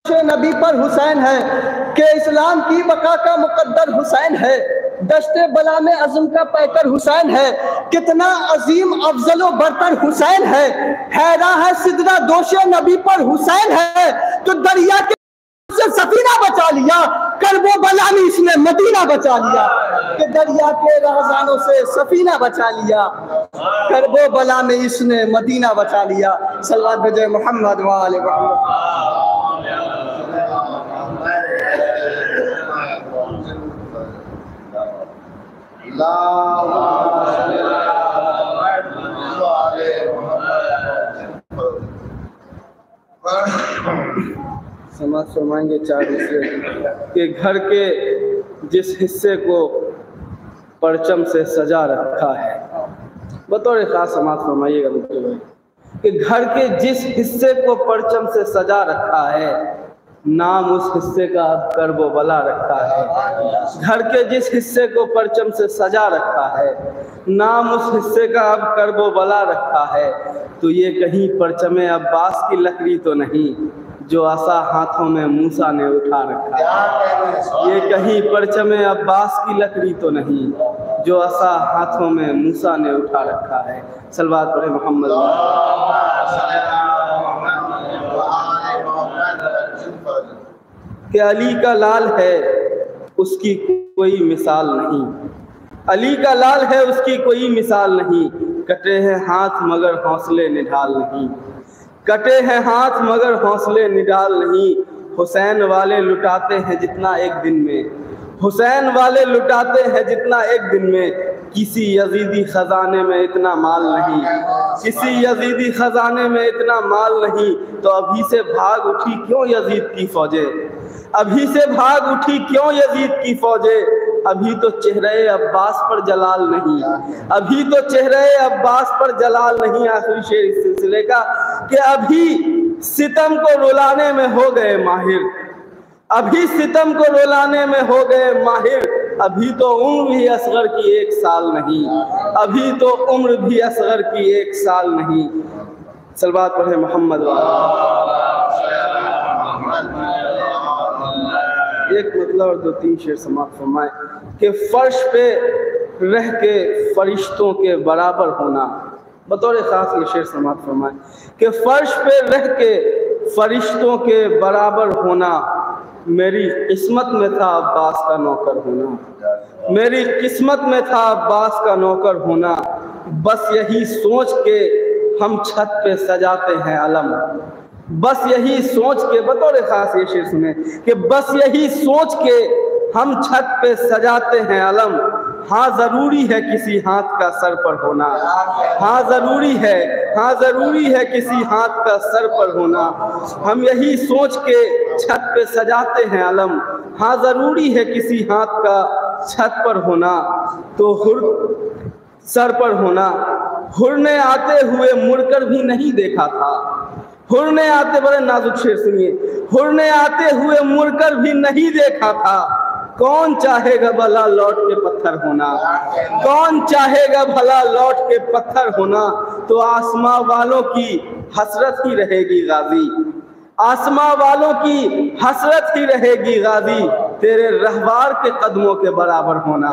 नबी पर हुसैन है कि इस्लाम की बका का मुकद्दर हुसैन है, दस्ते बला में अज़म का पैकर हुसैन है, कितना अजीम अफजलो बरतर हुसैन है, हैरा है सिदरा दोषे नबी पर हुसैन है, तो दरिया के से सफीना बचा लिया, करबो बला में इसने मदीना बचा लिया, कि दरिया के रहजानों से सफीना बचा लिया, करबो बला में इसने मदीना बचा लिया। सल्लल्लाहु भेजे मोहम्मद वाले समाज फरमाएंगे 4 हिस्से के घर के जिस हिस्से को परचम से सजा रखा है, बतौर खास समाज फरमाइएगा कि घर के जिस हिस्से को परचम से सजा रखा है, नाम उस हिस्से का अब करबो बला रखा है। घर के जिस हिस्से को परचम से सजा रखा है, नाम उस हिस्से का अब करबो बला रखा है, तो ये कहीं परचमे अब्बास की लकड़ी तो नहीं जो आसा हाथों में मूसा ने उठा रखा है। ये कहीं परचमे अब्बास की लकड़ी तो नहीं जो आसा हाथों में मूसा ने उठा रखा है। सल्लल्लाहु अलैहि मोहम्मद। कि अली का लाल है उसकी कोई मिसाल नहीं, अली का लाल है उसकी कोई मिसाल नहीं, कटे हैं हाथ मगर हौसले निढाल नहीं, कटे हैं हाथ मगर हौसले निढाल नहीं। हुसैन वाले लुटाते हैं जितना एक दिन में, हुसैन वाले लुटाते हैं जितना एक दिन में, किसी यजीदी खजाने में इतना माल नहीं, किसी यजीदी खजाने में इतना माल नहीं, तो अभी से भाग उठी क्यों यजीद की फौजें, अभी से भाग उठी क्यों यजीद की फौजें, अभी तो चेहरे अब्बास पर जलाल नहीं, अभी तो चेहरे अब्बास पर जलाल नहीं। आखिरी शेर इस सिलसिले का कि अभी सितम को रुलाने में हो गए माहिर, अभी सितम को रुलाने में हो गए माहिर, अभी तो उम्र भी असगर की 1 साल नहीं, अभी तो उम्र भी असगर की 1 साल नहीं। सल्लल्लाहु अलैहि मोहम्मद। एक मतलब और 2-3 शेर समाप्त फरमाए कि फर्श पे रह के फरिश्तों के बराबर होना, बतौर खास ये शेर समाप्त फरमाए कि फर्श पे रह के फरिश्तों के बराबर होना, मेरी किस्मत में था अब्बास का नौकर होना, मेरी किस्मत में था अब्बास का नौकर होना, बस यही सोच के हम छत पे सजाते हैं अलम, बस यही सोच के, बतौर खास ये शेर सुने कि बस यही सोच के हम छत पे सजाते हैं अलम, हाँ ज़रूरी है किसी हाथ का सर पर होना, हाँ ज़रूरी है, हाँ ज़रूरी है किसी हाथ का सर पर होना, हम यही सोच के छत पे सजाते हैं अलम, हाँ ज़रूरी है किसी हाथ का छत पर होना, तो हुर सर पर होना। हुर ने आते हुए मुड़कर भी नहीं देखा था, हुर ने आते, बड़े नाजुक शेर सुनिए, हुर ने आते हुए मुड़कर भी नहीं देखा था, कौन चाहेगा भला लौट के पत्थर होना, कौन चाहेगा भला लौट के पत्थर होना, तो आसमां वालों की हसरत ही रहेगी गाजी, आसमां वालों की हसरत ही रहेगी गाजी, तेरे रहवार के कदमों के बराबर होना,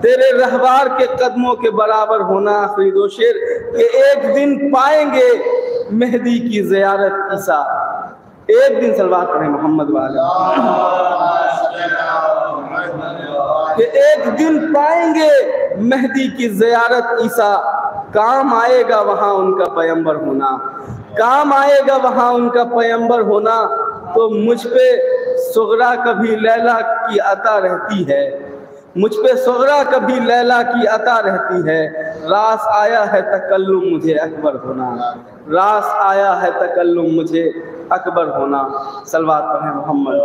तेरे रहवार के कदमों के बराबर होना। आखिरी 2 शेर कि एक दिन पाएंगे मेहदी की ज़ियारत ईसा, एक दिन सल्लल्लाहु अलैहि मोहम्मद वाले कि एक दिन पाएंगे मेहदी की ज़ियारत ईसा, काम आएगा वहाँ उनका पैगंबर होना, काम आएगा वहाँ उनका पैगंबर होना, तो मुझ पे सुगरा कभी लैला की अता रहती है, मुझ पे सुगरा कभी लैला की अता रहती है, रास आया है तकल्लुम मुझे अकबर होना, रास आया है तकल्लुम मुझे अकबर होना। सल्लल्लाहु अलैहि मोहम्मद।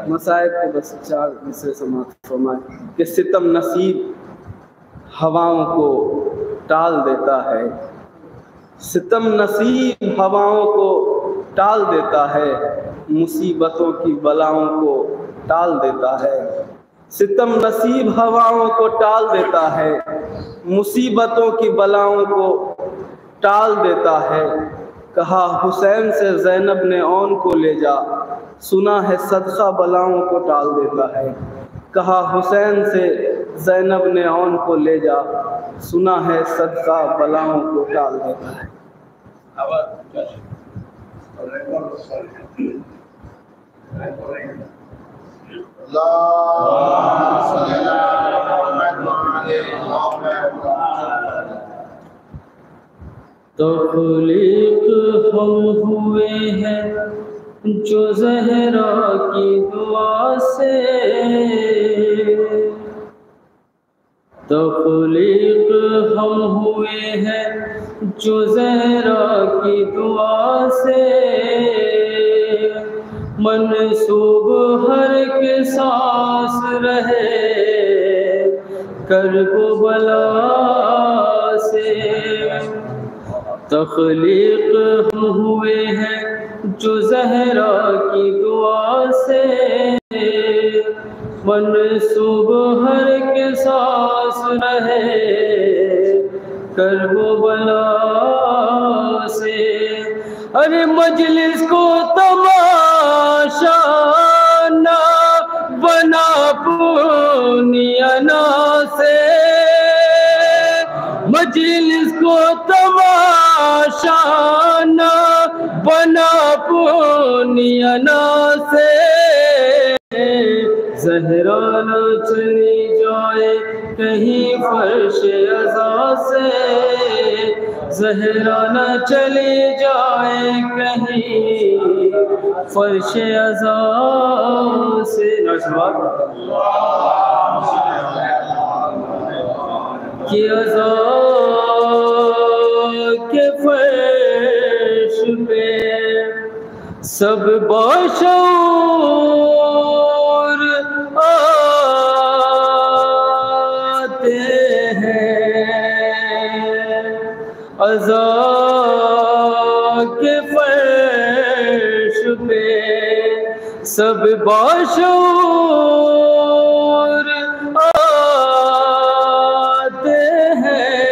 मसाइब के बस 4 हिस्से समाप्त फरमाए कि सितम नसीब हवाओं को टाल देता है, सितम नसीब हवाओं को टाल देता है, मुसीबतों की बलाओं को टाल देता है, सितम नसीब हवाओं को टाल देता है, मुसीबतों की बलाओं को टाल देता है। कहा हुसैन से ज़ैनब ने औन को ले जा, सुना है सदका बलाओं को टाल देता है। कहा हुसैन से ज़ैनब ने औन को ले जा, सुना है सदका बलाओं को टाल देता है। तख्लीक हम हुए हैं जो ज़हरा की दुआ से, तख्लीक हम हुए हैं जो ज़हरा की दुआ से। मंसूब हर के सांस रहे कर्ब बला से। तख्लीक हम हुए हैं जो ज़हरा की दुआ से। मंसूब हर के सांस रहे कर्ब बला से। अरे मजलिस को तमाशा ना बना पुनियना से, मजलिस को तमाशा ना बना पुनियना से। ज़हरा न चली जाए कहीं फर्श अज़ा से, ज़हरा न चली जाए कहीं फर्श अज़ा से। कि अज़ा के फर्श पे सब बाशऊर आते हैं। अज़ा के फर्श पे सब बाशऊर आते हैं।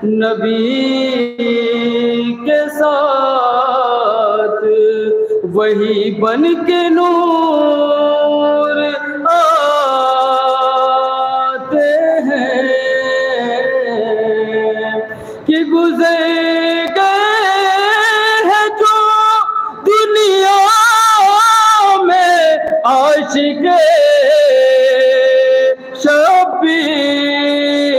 नबी के साथ वही बन के नूर आते हैं कि गुज़र गए हैं जो दुनिया में आशिक़ शब्बीर।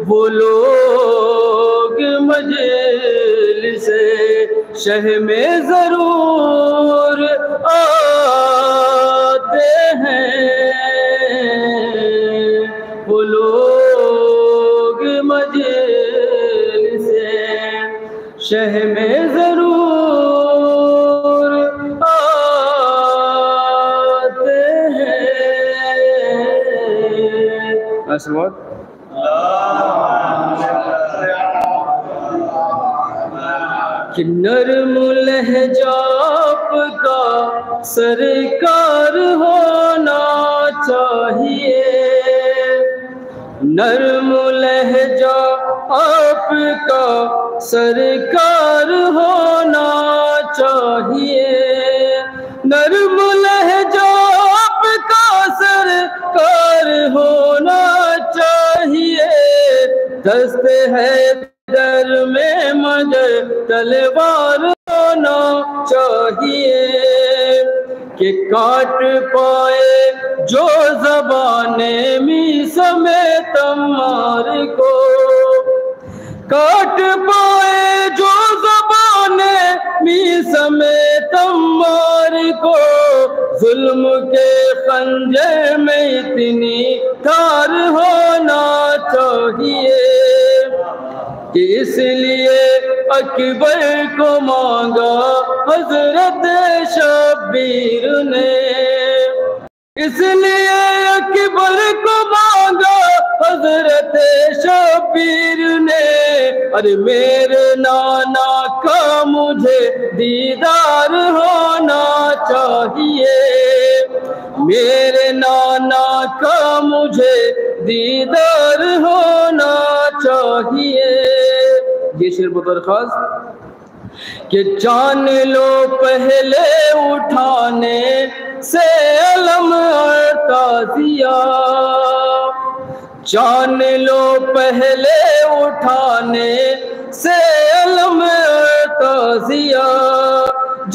वो लोग मजलिस शह में ज़रूर आते हैं। वो लोग मजलिस शह में ज़रूर आते हैं। असवाद कि नर्म लहजा आपका सरकार होना चाहिए। नर्म लहजा आपका सरकार होना चाहिए। नर्म लहजा आपका सरकार होना चाहिए। दस्ते है दर में मगर तलवार होना चाहिए कि काट पाए जो ज़बाने मीस में तमार को। काट पाए जो ज़बाने मीस में तमार को। जुल्म के खंजर में इतनी धार होना चाहिए कि इसलिए अकबर को मांगा हजरत शब्बीर ने। इसलिए अकबर को मांगा हजरत शब्बीर ने। अरे मेरे नाना का मुझे दीदार होना चाहिए। मेरे नाना का मुझे दीदार होना चाहिए। ये शेर बतौर खास कि जान लो पहले उठाने से अलम और ताज़िया, जान लो पहले उठाने से अलम और ताज़िया,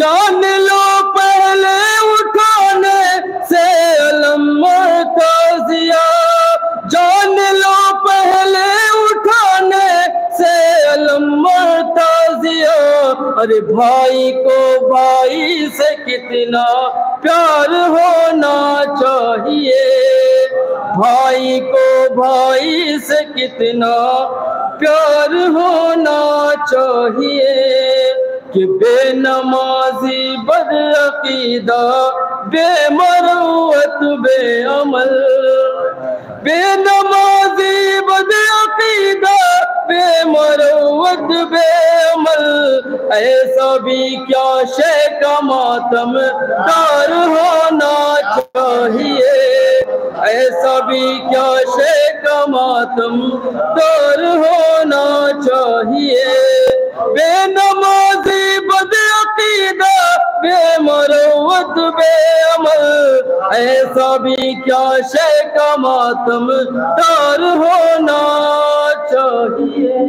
जान लो पहले उठाने से अलम और ताज़िया, जान लो पहले उठाने से अलम और ताज़िया। अरे भाई को भाई से कितना प्यार होना चाहिए, भाई को भाई से कितना प्यार होना चाहिए। कि बेनमाजी बदअकीदा बेमरूअत बेअमल, बेनमाजी बदअकीदा बेमरूअत बेअमल, ऐसा भी क्या शे का मातम दार होना चाहिए, ऐसा भी क्या शे का मातम दार होना चाहिए। बेनमाजी बदअकीदा बेमरूअत बेअमल, ऐसा भी क्या शे का मातम दार होना चाहिए।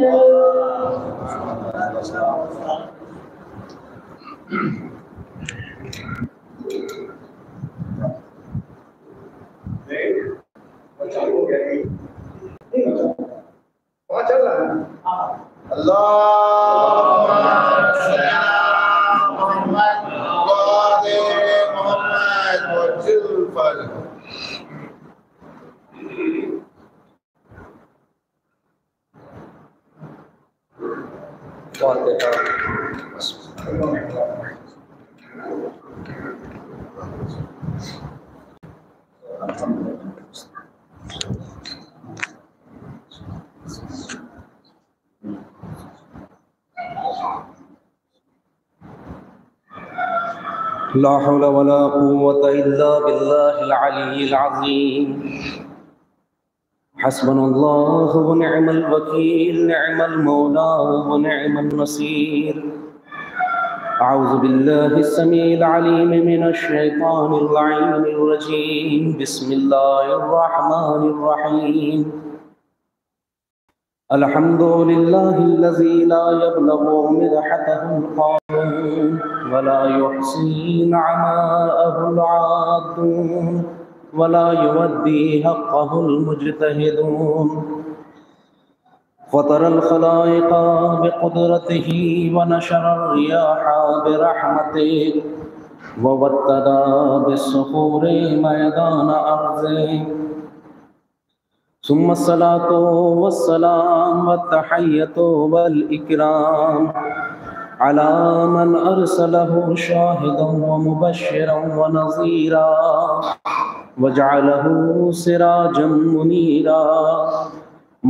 ला हौला वला कुव्वता इल्ला बिल्लाहिल अलिय्यिल अज़ीम। हस्बुनल्लाहु व निअमल वकील, निअमल मौला व निअमन नसीर। अऊज़ु बिल्लाहिस समीइल अलीम मिनश शैतानिर लईनिर रजीम। बिस्मिल्लाहिर रहमानिर रहीम। अल्हम्दुलिल्लाहिल्लज़ी ला यब्लगु मिदहतहुल क़ालून वला युहसी नअमाअहुल आदून वला युवद्दी हक़्क़हुल मुज्तहिदून। फ़तरल ख़लाइक़ बिक़ुदरतिही व नशरर रियाह बिरहमतिही व वत्तदा बिस्सुहूरि मैदान अर्ज़िही। सुम्मा सलातो वस्सलाम वत्तहिय्यतु वल इकराम अला मन अरसलहु शाहिदन व मुबश्शिरन व नज़ीरा वजअलहु सिराजन मुनीरा।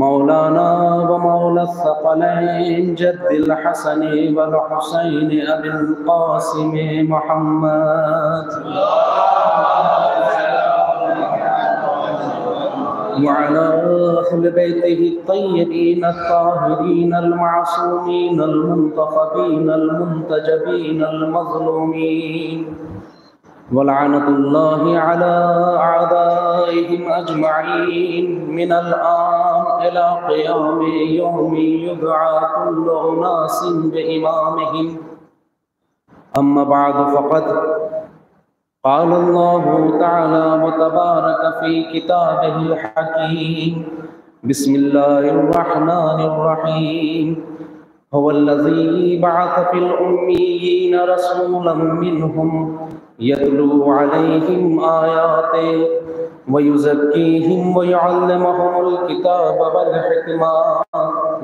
मौलाना व मौला थक़लैन जद्दिल हसन वल हुसैन अबिल क़ासिम मुहम्मद वअला अहल बैतिही अत्तय्यबीन अत्ताहिरीन अलमासूमीन अलमुंतखबीन अलमुंतजबीन अलमज़लूमीन वलअनतुल्लाहि अला अअदाइहिम अजमईन मिनल आन इला क़ियामि यौमि युदअ कुल्लु उनासिन बिइमामिहिम। अम्मा बअद फ़क़द क़ाल अल्लाहु तआला व तबारक फ़ी किताबिहिल हकीम। बिस्मिल्लाहिर रहमानिर रहीम। हुवल्लज़ी बअस फ़िल उम्मिय्यीन रसूलन मिनहुम यतलू अलैहिम आयातिही व युज़क्कीहिम व युअल्लिमुहुमुल किताब वल हिकमा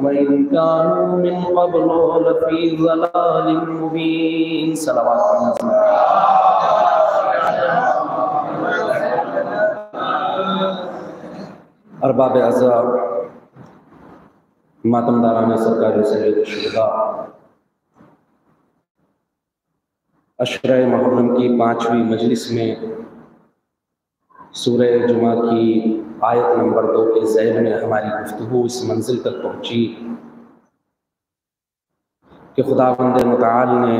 व इन कानू मिन क़ब्लु लफ़ी ज़लालिम मुबीन। सल्लल्लाहु अलैहि वसल्लम। अरबाब अज़ा, मातमदाराना सरकारी सैयद शुहदा, अशरा मुहर्रम की 5वीं मजलिस में सूरह जुमा की आयत नंबर 2 के ज़ैल में हमारी गुफ्तगू इस मंजिल तक पहुँची कि खुदावंद मुताल ने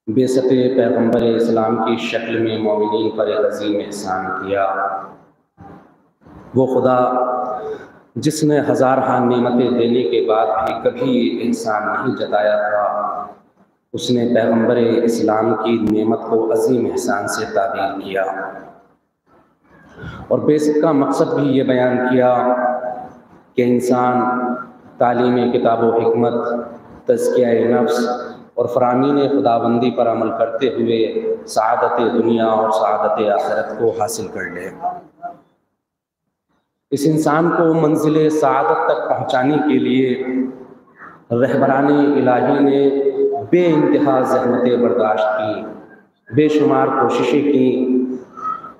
बेसते पैगम्बर इस्लाम की शक्ल में मोमिनीन पर एक अज़ीम एहसान किया। वो खुदा जिसने हज़ार नेमतें देने के बाद भी कभी एहसान नहीं जताया था, उसने पैगम्बर इस्लाम की नेमत को अज़ीम एहसान से ताबीर किया और बेसिक का मकसद भी ये बयान किया कि इंसान तालीम किताब व हिकमत, तज़किया नफ्स और फ़रामीन खुदाबंदी पर अमल करते हुए सआदत दुनिया और सआदत आखिरत को हासिल कर ले। इस इंसान को मंजिल सआदत तक पहुँचाने के लिए रहबरान इलाही ने बेइंतहा ज़हमतें बर्दाश्त की, बेशुमार कोशिशें की,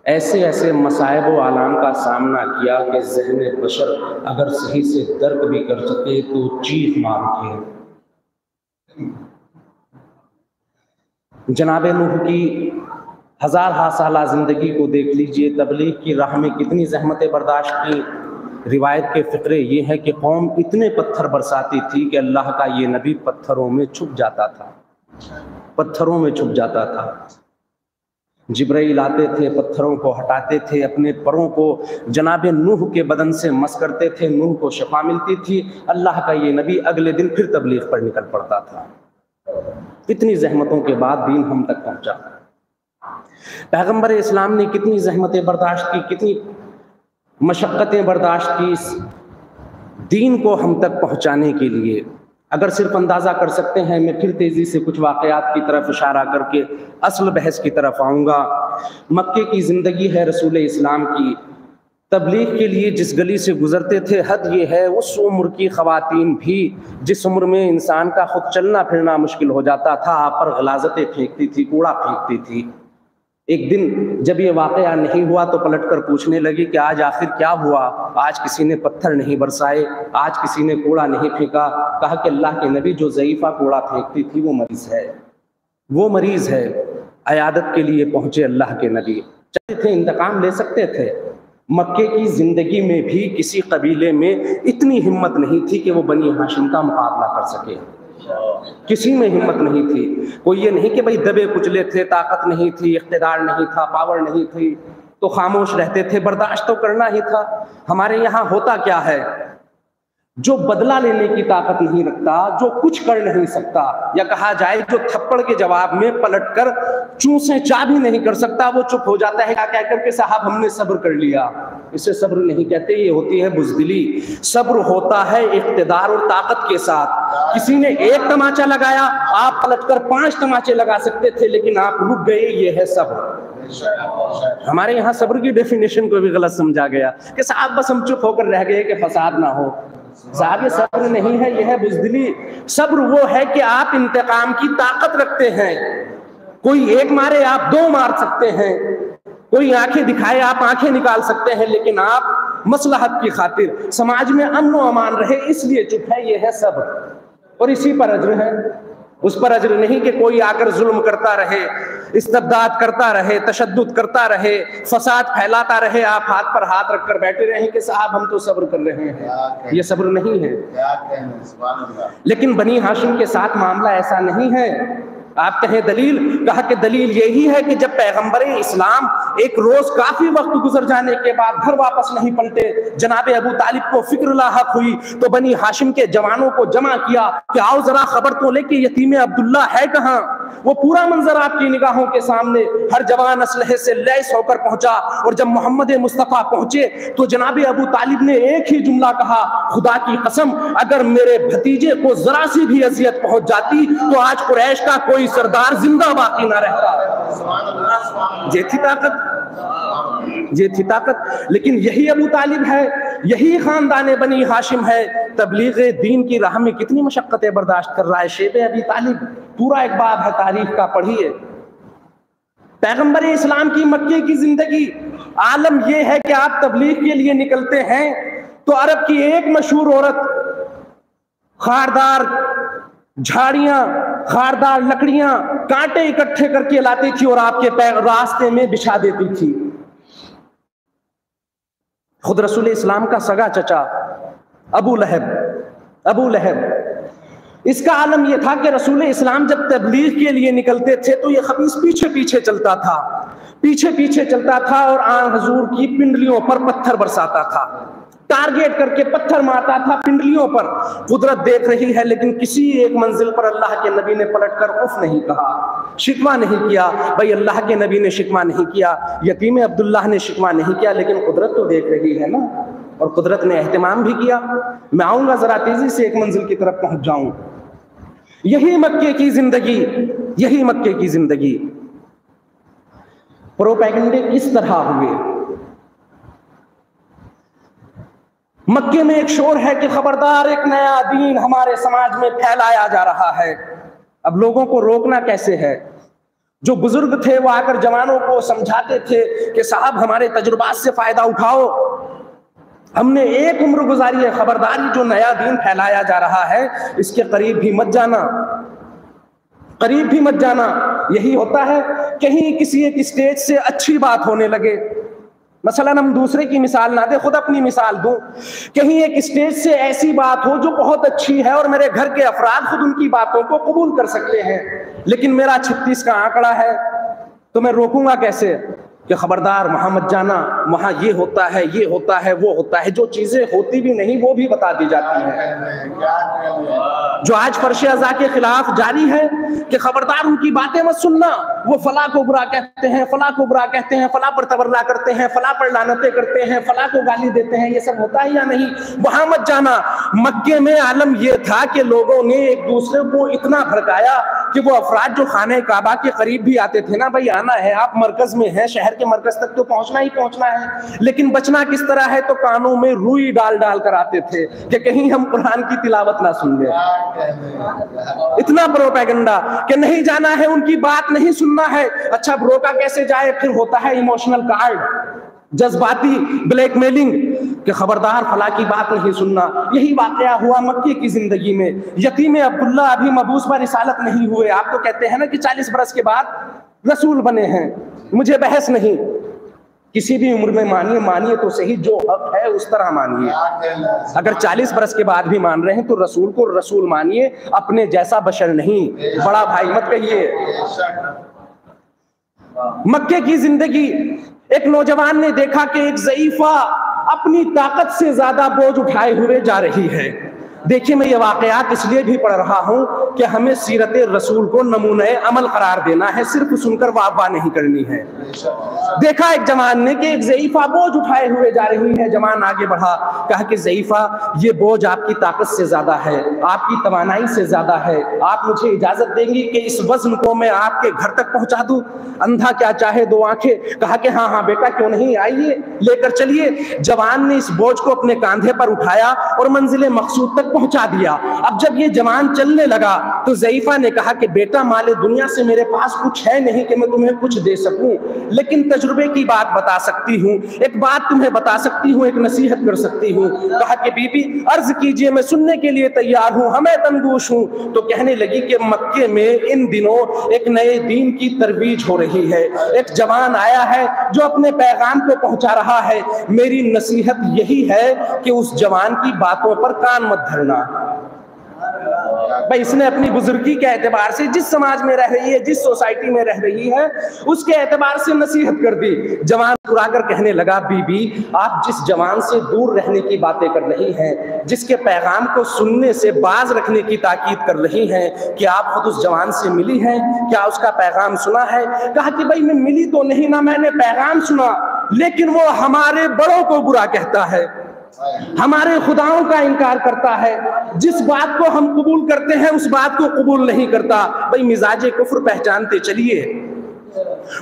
ऐसे ऐसे मसाइब व आलाम का सामना किया कि ज़हन बशर अगर सही से दर्क भी कर सके तो चीख मार उठे। जनाब नूह की 1000 साला ज़िंदगी को देख लीजिए, तबलीग की राह में कितनी ज़हमतें बर्दाश्त की। रिवायत के फ़िक्रे ये है कि कौम इतने पत्थर बरसाती थी कि अल्लाह का ये नबी पत्थरों में छुप जाता था, पत्थरों में छुप जाता था। जिब्राइल आते थे, पत्थरों को हटाते थे, अपने परों को जनाब नूह के बदन से मस करते थे, नूह को शफा मिलती थी। अल्लाह का ये नबी अगले दिन फिर तबलीग पर निकल पड़ता था। इतनी जहमतों के बाद दीन हम तक पहुंचा। पैगंबर इस्लाम ने कितनी जहमतें बर्दाश्त की, कितनी मशक्क़तें बर्दाश्त की इस दीन को हम तक पहुंचाने के लिए। अगर सिर्फ अंदाज़ा कर सकते हैं, मैं फिर तेज़ी से कुछ वाक़यात की तरफ इशारा करके असल बहस की तरफ आऊँगा। मक्के की ज़िंदगी है रसूल इस्लाम की। तबलीग के लिए जिस गली से गुज़रते थे, हद ये है उस उम्र की ख़वातीन भी जिस उम्र में इंसान का खुद चलना फिरना मुश्किल हो जाता था, आप पर गलाज़तें फेंकती थी, कूड़ा फेंकती थी। एक दिन जब ये वाक़या नहीं हुआ तो पलटकर पूछने लगी कि आज आखिर क्या हुआ। आज किसी ने पत्थर नहीं बरसाए, आज किसी ने कूड़ा नहीं फेंका। कहा कि अल्लाह के नबी जो ज़ईफ़ा कूड़ा फेंकती थी वो मरीज़ है, वो मरीज़ है। अयादत के लिए पहुँचे अल्लाह के नबी, चाहते थे इंतकाम ले सकते थे। मक्के की ज़िंदगी में भी किसी कबीले में इतनी हिम्मत नहीं थी कि वो बनी हाशिम का मुकाबला कर सके, किसी में हिम्मत नहीं थी। कोई ये नहीं कि भाई दबे कुचले थे, ताकत नहीं थी, इख्तिदार नहीं था, पावर नहीं थी तो खामोश रहते थे, बर्दाश्त तो करना ही था। हमारे यहाँ होता क्या है, जो बदला लेने की ताकत नहीं रखता, जो कुछ कर नहीं सकता, या कहा जाए जो थप्पड़ के जवाब में पलटकर चूसे चा भी नहीं कर सकता, वो चुप हो जाता है क्या कहकर के साहब हमने सब्र कर लिया। इसे सब्र नहीं कहते, ये होती है बुज़दिली। सब्र होता है इख्तिदार और ताकत के साथ। किसी ने एक तमाचा लगाया, आप पलटकर 5 तमाचे लगा सकते थे, लेकिन आप रुक गए, ये है सब्र। हमारे यहाँ सब्र की डेफिनेशन को भी गलत समझा गया कि साहब बस हम चुप होकर रह गए कि फसाद ना हो। साहब ये सब्र नहीं है, यह है बुज़दिली। सब्र वो है कि आप इंतकाम की ताकत रखते हैं। कोई एक मारे आप 2 मार सकते हैं, कोई आंखें दिखाए आप आंखें निकाल सकते हैं, लेकिन आप मसलहत की खातिर समाज में अमन व अमान रहे इसलिए चुप है, यह है सब्र। और इसी पर अज्र है, उस पर अज्र नहीं कि कोई आकर जुल्म करता रहे, इस्तबदाद करता रहे, तशद्दुद करता रहे, फसाद फैलाता रहे, आप हाथ पर हाथ रखकर बैठे रहे कि साहब हम तो सब्र कर रहे हैं। ये सब्र नहीं है। लेकिन बनी हाशिम के साथ मामला ऐसा नहीं है। आप कहें दलील, कहा कि दलील यही है कि जब पैगंबर इस्लाम एक रोज काफी वक्त गुजर जाने के बाद घर वापस नहीं पलटे, जनाब अबू तालिब को फिक्र लाहक हुई तो बनी हाशिम के जवानों को जमा किया कि आओ जरा खबर तो ले कि यतीम अब्दुल्ला है कहाँ। वो पूरा मंजर आपकी निगाहों के सामने, हर जवान असलहे से लैस होकर पहुंचा। और जब मोहम्मद मुस्तफ़ा पहुंचे तो जनाब अबू तालिब ने एक ही जुमला कहा, खुदा की कसम अगर मेरे भतीजे को जरा सी भी अजियत पहुंच जाती तो आज कुरैश का कोई सरदार जिंदा बाकी ना रहता। ये थी ताकत, ये थी ताकत। लेकिन यही अबू तालिब है, यही खानदान बनी हाशिम है, तबलीग दीन की राह में कितनी मशक्कतें बर्दाश्त कर रहा है। शेब अबी तालिब पूरा एक बाब है तारीख का, पढ़िए। पैगंबर इस्लाम की मक्के की जिंदगी, आलम यह है कि आप तबलीग के लिए निकलते हैं तो अरब की एक मशहूर औरत खारदार झाड़ियां, खारदार लकड़ियां, कांटे इकट्ठे करके लाती थी और आपके रास्ते में बिछा देती थी। खुद रसूल इस्लाम का सगा चचा अबू लहब, इसका आलम यह था कि रसूल इस्लाम जब तबलीग के लिए निकलते थे तो ये खबीस पीछे पीछे चलता था और आन हजूर की पिंडलियों पर पत्थर बरसाता था, टारगेट करके पत्थर मारता था पिंडलियों पर। कुदरत देख रही है, लेकिन किसी एक मंजिल पर अल्लाह के नबी ने पलटकर उफ नहीं कहा, शिकवा नहीं किया। भाई अल्लाह के नबी ने शिकवा नहीं किया, यतीम अब्दुल्लाह ने शिकवा नहीं किया, लेकिन कुदरत तो देख रही है ना, और कुदरत ने एहतमाम भी किया। मैं आऊंगा जरा तेजी से एक मंजिल की तरफ पहुंच जाऊं। यही मक्के की जिंदगी प्रोपेगेंडे किस तरह हुए। मक्के में एक शोर है कि खबरदार, एक नया दीन हमारे समाज में फैलाया जा रहा है। अब लोगों को रोकना कैसे है? जो बुजुर्ग थे वो आकर जवानों को समझाते थे कि साहब हमारे तजुर्बात से फायदा उठाओ, हमने एक उम्र गुजारी है, खबरदारी जो नया दीन फैलाया जा रहा है इसके करीब भी मत जाना। यही होता है, कहीं किसी एक स्टेज से अच्छी बात होने लगे, मसलन हम दूसरे की मिसाल ना दे, खुद अपनी मिसाल दूं, कहीं एक स्टेज से ऐसी बात हो जो बहुत अच्छी है और मेरे घर के अफराद खुद उनकी बातों को कबूल कर सकते हैं, लेकिन मेरा 36 का आंकड़ा है, तो मैं रोकूंगा कैसे कि खबरदार वहां मत जाना, वहां ये होता है, वो होता है। जो चीजें होती भी नहीं वो भी बता दी जाती है। जो आज फर्श अज़ा के खिलाफ जारी है कि खबरदार उनकी बातें मत सुनना, वो फला को बुरा कहते हैं, फला पर तबर्रा करते हैं, फला पर लानतें करते हैं, फला को गाली देते हैं, ये सब होता है या नहीं, वहां मत जाना। मक्के में आलम यह था कि लोगों ने एक दूसरे को इतना भड़काया कि वो अफराद जो खाने काबा के करीब भी आते थे ना, भाई आना है, आप मरकज में हैं, शहर के मरकज तक तो पहुंचना है, लेकिन बचना किस तरह है, तो कानों में रुई डाल कर आते थे कि कहीं हम कुरान की तिलावत ना सुन ले। इतना प्रोपेगेंडा कि नहीं जाना है, उनकी बात नहीं सुनना है। अच्छा, रोका कैसे जाए? फिर होता है इमोशनल कार्ड, जज्बाती ब्लैकमेलिंग कि खबरदार फला की बात नहीं सुनना। यही वाकया हुआ मक्के की जिंदगी में। यतीम अब्दुल्ला अभी मबूस पर रिसालत नहीं हुए, आप तो कहते हैं ना कि 40 बरस के बाद रसूल बने हैं, मुझे बहस नहीं, किसी भी उम्र में मानिए तो सही, जो हक है उस तरह मानिए। अगर 40 बरस के बाद भी मान रहे हैं तो रसूल को रसूल मानिए, अपने जैसा बशर नहीं, बड़ा भाई मत कहिए। मक्के की जिंदगी, एक नौजवान ने देखा कि एक ज़ईफा अपनी ताकत से ज्यादा बोझ उठाए हुए जा रही है। देखिए, मैं ये वाकयात इसलिए भी पढ़ रहा हूं कि हमें सीरत रसूल को नमूने अमल करार देना है, सिर्फ सुनकर वाह नहीं करनी है। देखा एक जवान ने कि एक ज़ईफा बोझ उठाए हुए जा रही है, जवान आगे बढ़ा, कहा कि ज़ईफा, ये बोझ आपकी ताकत से ज्यादा है, आपकी तवानाई से ज्यादा है, आप मुझे इजाजत देंगी कि इस वजन को मैं आपके घर तक पहुंचा दूं? अंधा क्या चाहे दो आंखें। कहा कि हाँ बेटा, क्यों नहीं, आइए लेकर चलिए। जवान ने इस बोझ को अपने कांधे पर उठाया और मंजिल मकसूद तक पहुंचा दिया। अब जब ये जवान चलने लगा तो ज़ईफा ने कहा कि बेटा, माले दुनिया से मेरे पास कुछ है नहीं कि मैं तुम्हें कुछ दे सकूं, लेकिन तजुर्बे की बात बता सकती हूँ, एक बात तुम्हें बता सकती हूँ, एक नसीहत कर सकती हूँ। कहा कि बीबी, अर्ज कीजिए, मैं सुनने के लिए तैयार हूँ, हमें तंदुश हूँ। तो कहने लगी कि मक्के में इन दिनों एक नए दीन की तरवीज हो रही है, एक जवान आया है जो अपने पैगाम को पहुंचा रहा है। मेरी नसीहत यही है कि उस जवान की बातों पर कान मत धरना। भाई, इसने अपनी बुजुर्गी के एतबार से, जिस समाज में रह रही है, जिस सोसाइटी में रह रही है, उसके एतबार से नसीहत कर दी। जवान मुस्कुराकर कहने लगा, बीबी, आप जिस जवान से दूर रहने की बातें कर रही हैं, जिसके पैगाम को सुनने से बाज रखने की ताकीद कर रही हैं, कि आप खुद उस जवान से मिली हैं, क्या उसका पैगाम सुना है? कहा कि भाई, मैं मिली तो नहीं ना, मैंने पैगाम सुना, लेकिन वो हमारे बड़ों को बुरा कहता है, हमारे खुदाओं का इनकार करता है, जिस बात को हम कबूल करते हैं उस बात को कबूल नहीं करता। भाई, मिजाजे कुफ्र पहचानते चलिए,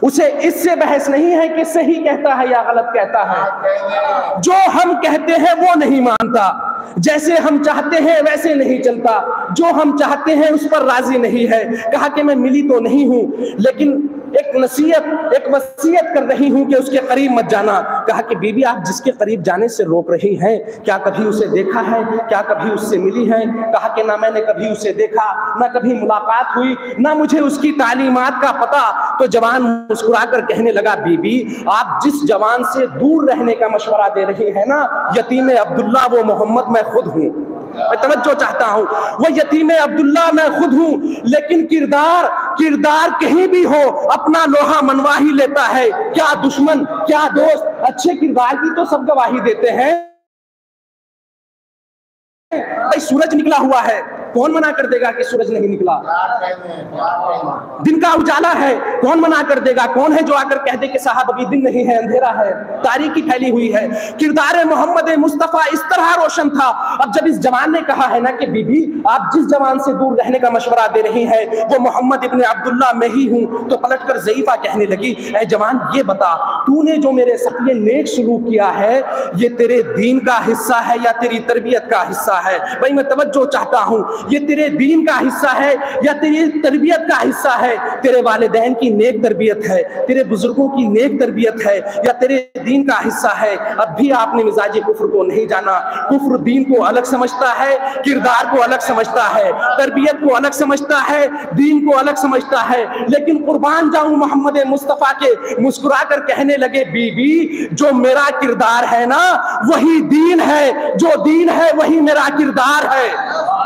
उसे इससे बहस नहीं है कि सही कहता है या गलत कहता है। जो हम कहते हैं वो नहीं मानता, जैसे हम चाहते हैं वैसे नहीं चलता, जो हम चाहते हैं उस पर राजी नहीं है। कहा कि मैं मिली तो नहीं हूं, लेकिन एक नसीहत, एक वसीयत कर रही हूं कि उसके करीब मत जाना। कहा कि बीबी आप जिसके करीब जाने से रोक रही हैं, क्या कभी उसे देखा है, क्या कभी उससे मिली है? कहा कि ना मैंने कभी उसे देखा, ना कभी मुलाकात हुई, ना मुझे उसकी तालीमात का पता। तो जवान मुस्कुराकर कहने लगा, बीबी आप जिस जवान से दूर रहने का मशवरा दे रही है ना, यतीम अब्दुल्ला वो मोहम्मद मैं खुद हूं। मैं तवज्जो चाहता हूं, वो यतीम अब्दुल्ला मैं खुद हूं, लेकिन किरदार कहीं भी हो अपना लोहा मनवा ही लेता है। क्या दुश्मन, क्या दोस्त, अच्छे किरदार की तो सब गवाही देते हैं। भाई सूरज निकला हुआ है, कौन मना कर देगा कि सूरज नहीं निकला? दिन का उजाला है, कौन मना कर देगा? कौन है जो आकर कह दे कि साहब अभी दिन नहीं है, अंधेरा है, तारीकी फैली हुई है? किरदार मोहम्मद मुस्तफा इस तरह रोशन था। अब जब इस जवान ने कहा है ना कि बीबी आप जिस जवान से दूर रहने का मशवरा दे रही है वो मोहम्मद इब्ने अब्दुल्ला मैं ही हूं, तो पलटकर ज़ईफा कहने लगी, ऐ जवान ये बता तूने जो मेरे साथ ये नेक सलूक किया है ये तेरे दीन का हिस्सा है या तेरी तरबियत का हिस्सा है? भाई मैं तवज्जो चाहता हूं, ये तेरे दीन का हिस्सा है या तेरी तरबियत का हिस्सा है? तेरे वालिदैन की नेक तरबियत है, तेरे बुजुर्गों की नेक तरबियत है या तेरे दीन का हिस्सा है? अब भी आपने मिजाज कुफ्र को नहीं जाना। कुफ्र दीन को अलग समझता है, किरदार को अलग समझता है, तरबियत को अलग समझता है, दीन को अलग समझता है। लेकिन कुर्बान जाऊं मोहम्मद मुस्तफा के, मुस्कुरा कर कहने लगे, बीबी जो मेरा किरदार है ना वही दीन है, जो दीन है वही मेरा किरदार है।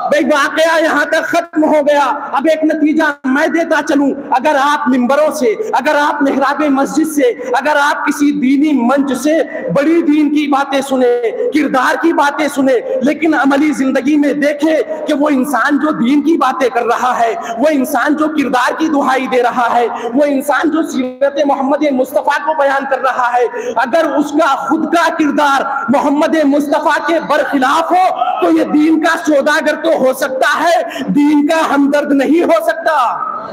भाई वाकया यहां तक खत्म हो गया। अब एक नतीजा मैं देता चलूं, अगर आप मिंबरों से, अगर आप मेहराब मस्जिद से, अगर आप किसी दीनी मंच से बड़ी दीन की बातें सुने, किरदार की बातें सुने, लेकिन अमली जिंदगी में देखें कि वो इंसान जो दीन की बातें कर रहा है, वो इंसान जो किरदार की दुहाई दे रहा है, वो इंसान जो सीरत मोहम्मद मुस्तफा को बयान कर रहा है, अगर उसका खुद का किरदार मोहम्मद मुस्तफा के बरखिलाफ हो तो ये दीन का सौदागर तो हो सकता है, दीन का हमदर्द नहीं हो सकता।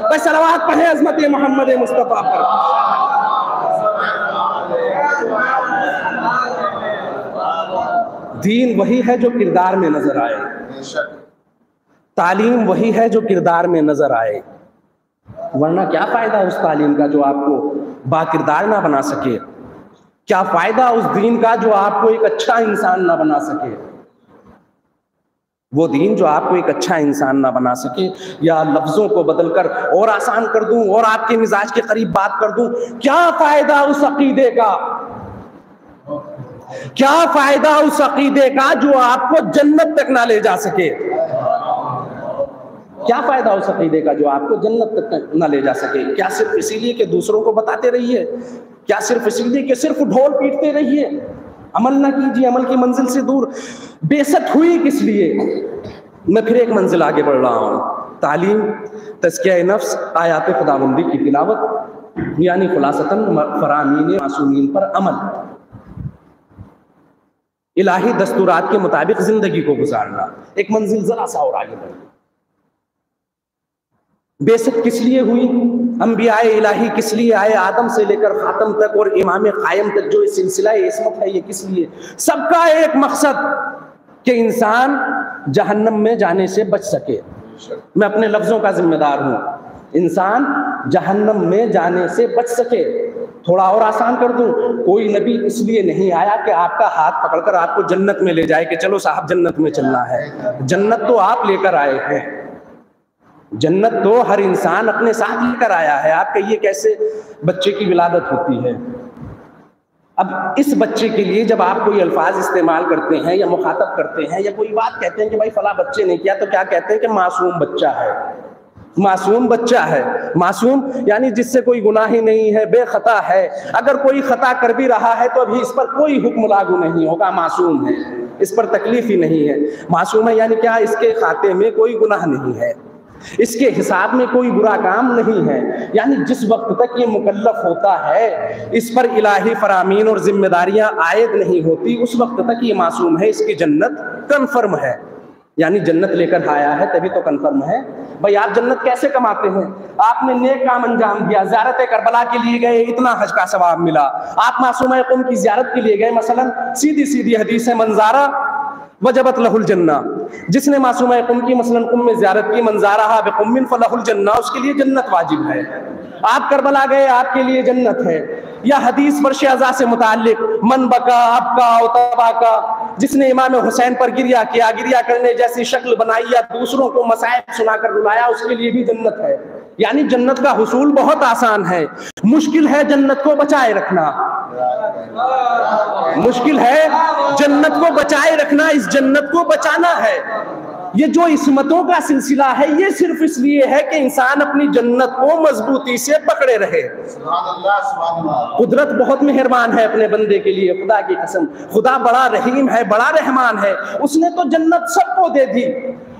बस सलावत पढ़े अज़मत मोहम्मद मुस्तफा पर। दीन वही है जो किरदार में नजर आए, तालीम वही है जो किरदार में नजर आए, वरना क्या फायदा उस तालीम का जो आपको बाकिरदार ना बना सके? क्या फायदा उस दीन का जो आपको एक अच्छा इंसान ना बना सके? वो दीन जो आपको एक अच्छा इंसान ना बना सके। या लफ्जों को बदलकर और आसान कर दूं और आपके मिजाज के करीब बात कर दूं, क्या फायदा उस अकीदे का, क्या फायदा उस अकीदे का जो आपको जन्नत तक ना ले जा सके? क्या फायदा उस अकीदे का जो आपको जन्नत तक ना ले जा सके? क्या सिर्फ इसीलिए कि दूसरों को बताते रहिए? क्या सिर्फ इसीलिए कि सिर्फ ढोल पीटते रहिए? अमल ना कीजिए, अमल की मंजिल से दूर। बेसत हुई किस लिए? मैं फिर एक मंजिल आगे बढ़ रहा हूं। तालीम, तज़किया नफ्स, आयात खुदाबंदी की तिलावत, यानी खुलासतन फरामीन मासूमीन पर अमल, इलाही दस्तूरात के मुताबिक जिंदगी को गुजारना। एक मंजिल जरा सा और आगे बढ़। बेसत किस लिए हुई? अंबियाए इलाही किस लिए आए? आदम से लेकर खातम तक और इमाम कायम तक जो सिलसिला इस्मत है ये किस लिए? सबका एक मकसद कि इंसान जहन्नम में जाने से बच सके। मैं अपने लफ्जों का जिम्मेदार हूं, इंसान जहन्नम में जाने से बच सके। थोड़ा और आसान कर दूं, कोई नबी इसलिए नहीं आया कि आपका हाथ पकड़कर आपको जन्नत में ले जाए कि चलो साहब जन्नत में चलना है। जन्नत तो आप लेकर आए हैं, जन्नत तो हर इंसान अपने साथ लेकर आया है। आप कहिए कैसे बच्चे की विलादत होती है? अब इस बच्चे के लिए जब आप कोई अल्फाज इस्तेमाल करते हैं या मुखातब करते हैं या कोई बात कहते हैं कि भाई फला बच्चे ने किया, तो क्या कहते हैं कि मासूम बच्चा है, मासूम बच्चा है। मासूम यानी जिससे कोई गुनाह ही नहीं है, बेखता है। अगर कोई खता कर भी रहा है तो अभी इस पर कोई हुक्म लागू नहीं होगा, मासूम है, इस पर तकलीफ ही नहीं है। मासूम है यानी क्या? इसके खाते में कोई गुनाह नहीं है, इसके हिसाब में कोई बुरा काम नहीं है। यानी जिस वक्त तक ये मुकल्लफ होता है, इस पर इलाही फरामीन और जिम्मेदारियां आयद नहीं होती, उस वक्त तक ये मासूम है, इसकी जन्नत कन्फर्म है। यानी जन्नत लेकर आया है तभी तो कन्फर्म है। भाई आप जन्नत कैसे कमाते हैं? आपने नेक काम अंजाम दिया, ज़ियारत करबला के लिए गए, इतना हज का सवाब मिला। आप मासूम कुम की ज़ियारत के लिए गए, मसलन सीधी सीधी हदीस है, मंजारा वजबत लहुल जन्ना। जिसने मासूम कुम की मसलन कुम में ज़ियारत की, मंजारा बिकुम्मिन फलहुल जन्ना, उसके लिए जन्नत वाजिब है। आप करबला गए, आपके लिए जन्नत है। या हदीस वर्ष अज़ा से मुताल्लिक, मन बका अबका तबा का, जिसने इमाम हुसैन पर गिरिया किया, गिरिया करने जैसी शक्ल बनाई या दूसरों को मसाइब सुनाकर रुलाया, उसके लिए भी जन्नत है। यानी जन्नत का हुसूल बहुत आसान है, मुश्किल है जन्नत को बचाए रखना। मुश्किल है जन्नत को बचाए रखना, इस जन्नत को बचाना है। ये जो इस्मतों का सिलसिला है, ये सिर्फ इसलिए है कि इंसान अपनी जन्नत को मजबूती से पकड़े रहे। कुदरत बहुत मेहरबान है अपने बंदे के लिए, खुदा की कसम। खुदा बड़ा रहीम है, बड़ा रहमान है। उसने तो जन्नत सबको दे दी।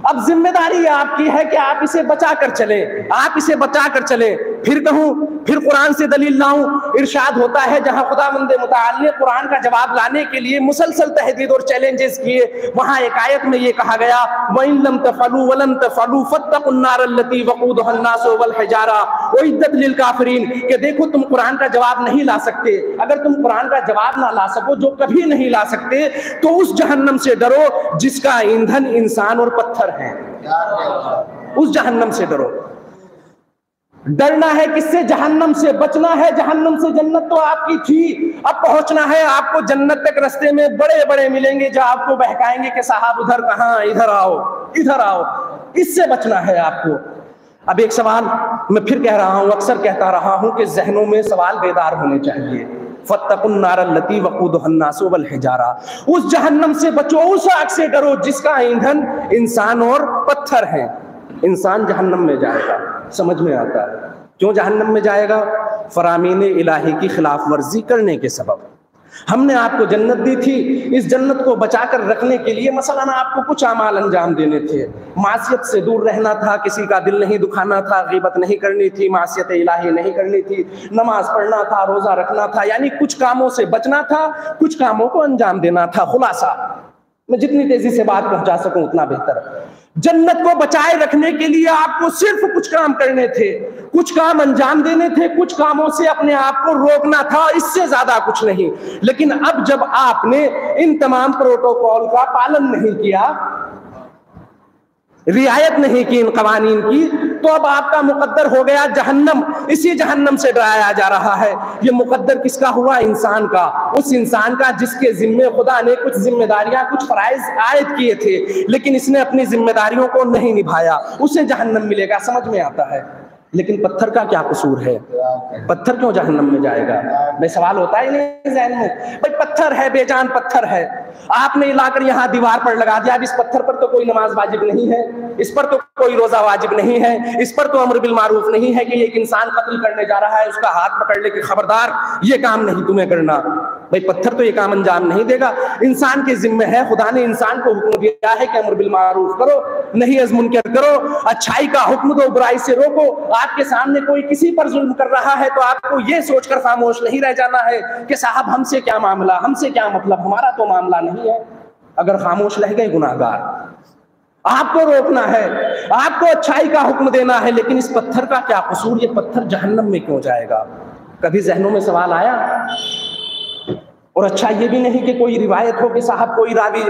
अब जिम्मेदारी आपकी है कि आप इसे बचा कर चले, आप इसे बचा कर चले। फिर कहूं, फिर कुरान से दलील लाऊं। इरशाद होता है, जहां खुदावंद मुतआल ने कुरान का जवाब लाने के लिए मुसलसल तहदीद और चैलेंजेस किए, वहां एक आयत में ये कहा गया, वइन लम तफअलू वलन तफअलू फत्तकुन नार अल्लती वक़ूदुहा अन्नास वल हिजारा उइद्दत लिल काफिरीन, कि देखो तुम कुरान का जवाब नहीं ला सकते। अगर तुम कुरान का जवाब ना ला सको, जो कभी नहीं ला सकते, तो उस जहन्नम से डरो जिसका ईंधन इंसान और पत्थर है। उस जहन्नम से डरो। डरना है किससे? जहन्नम से। बचना है जहन्नम से। जन्नत तो आपकी थी, अब पहुंचना है आपको जन्नत तक। रास्ते में बड़े बड़े मिलेंगे जो आपको बहकाएंगे कि साहब उधर कहां, इधर आओ, इधर आओ। इससे बचना है आपको। अब एक सवाल मैं फिर कह रहा हूं, अक्सर कहता रहा हूं कि जहनों में सवाल बेदार होने चाहिए। फत्तकुन नारल्लती वक़ूदुहा अन्नास वल हिजारा, उस जहन्नम से बचो, उस आग से डरो जिसका ईंधन इंसान और पत्थर है। इंसान जहन्नम में जाएगा, समझ में आता है क्यों जहन्नम में जाएगा? फरामीन इलाही की खिलाफ वर्जी करने के सबब। हमने आपको जन्नत दी थी, इस जन्नत को बचाकर रखने के लिए मसलन आपको कुछ अमाल अंजाम देने थे। मासियत से दूर रहना था, किसी का दिल नहीं दुखाना था, गीबत नहीं करनी थी, मासियत इलाही नहीं करनी थी, नमाज पढ़ना था, रोजा रखना था, यानी कुछ कामों से बचना था, कुछ कामों को अंजाम देना था। खुलासा, मैं जितनी तेजी से बात पहुंचा सकूं उतना बेहतर। जन्नत को बचाए रखने के लिए आपको सिर्फ कुछ काम करने थे, कुछ काम अंजाम देने थे, कुछ कामों से अपने आप को रोकना था, इससे ज्यादा कुछ नहीं। लेकिन अब जब आपने इन तमाम प्रोटोकॉल का पालन नहीं किया, रियायत नहीं की इन कवानीन की, तो अब आपका मुकद्दर हो गया जहन्नम। इसी जहन्नम से डराया जा रहा है। ये मुकद्दर किसका हुआ? इंसान का। उस इंसान का जिसके जिम्मे खुदा ने कुछ जिम्मेदारियां, कुछ फराइज आयद किए थे, लेकिन इसने अपनी जिम्मेदारियों को नहीं निभाया, उसे जहन्नम मिलेगा। समझ में आता है। लेकिन पत्थर का क्या कसूर है? पत्थर क्यों जहन्नम में जाएगा? भाई सवाल होता है नहीं ज़हन में? भाई पत्थर है, बेजान पत्थर है, आपने लाकर यहाँ दीवार पर लगा दिया। अब इस पत्थर पर तो कोई नमाज वाजिब नहीं है, इस पर तो कोई रोजा वाजिब नहीं है, इस पर तो अम्र बिल मारूफ नहीं है कि एक इंसान कत्ल करने जा रहा है, उसका हाथ पकड़ ले कि खबरदार ये काम नहीं तुम्हें करना। भाई पत्थर तो ये काम अंजाम नहीं देगा। इंसान के जिम्मे है, खुदा ने इंसान को हुक्म दिया है कि अम्र बिल मारूफ करो, नहीं अज़ मुनकर करो, अच्छाई का हुक्म दो, बुराई से रोको। आपके सामने कोई किसी पर जुल्म कर रहा है तो आपको ये सोचकर खामोश नहीं रह जाना है कि साहब हमसे क्या मामला, हमसे क्या मतलब, हमारा तो मामला नहीं है। अगर खामोश रह गए गुनाहगार। आपको रोकना है, आपको अच्छाई का हुक्म देना है। लेकिन इस पत्थर का क्या कसूर? ये पत्थर जहन्नम में क्यों जाएगा? कभी जहनों में सवाल आया? और अच्छा ये भी नहीं कि कोई रिवायत हो कि साहब कोई रावी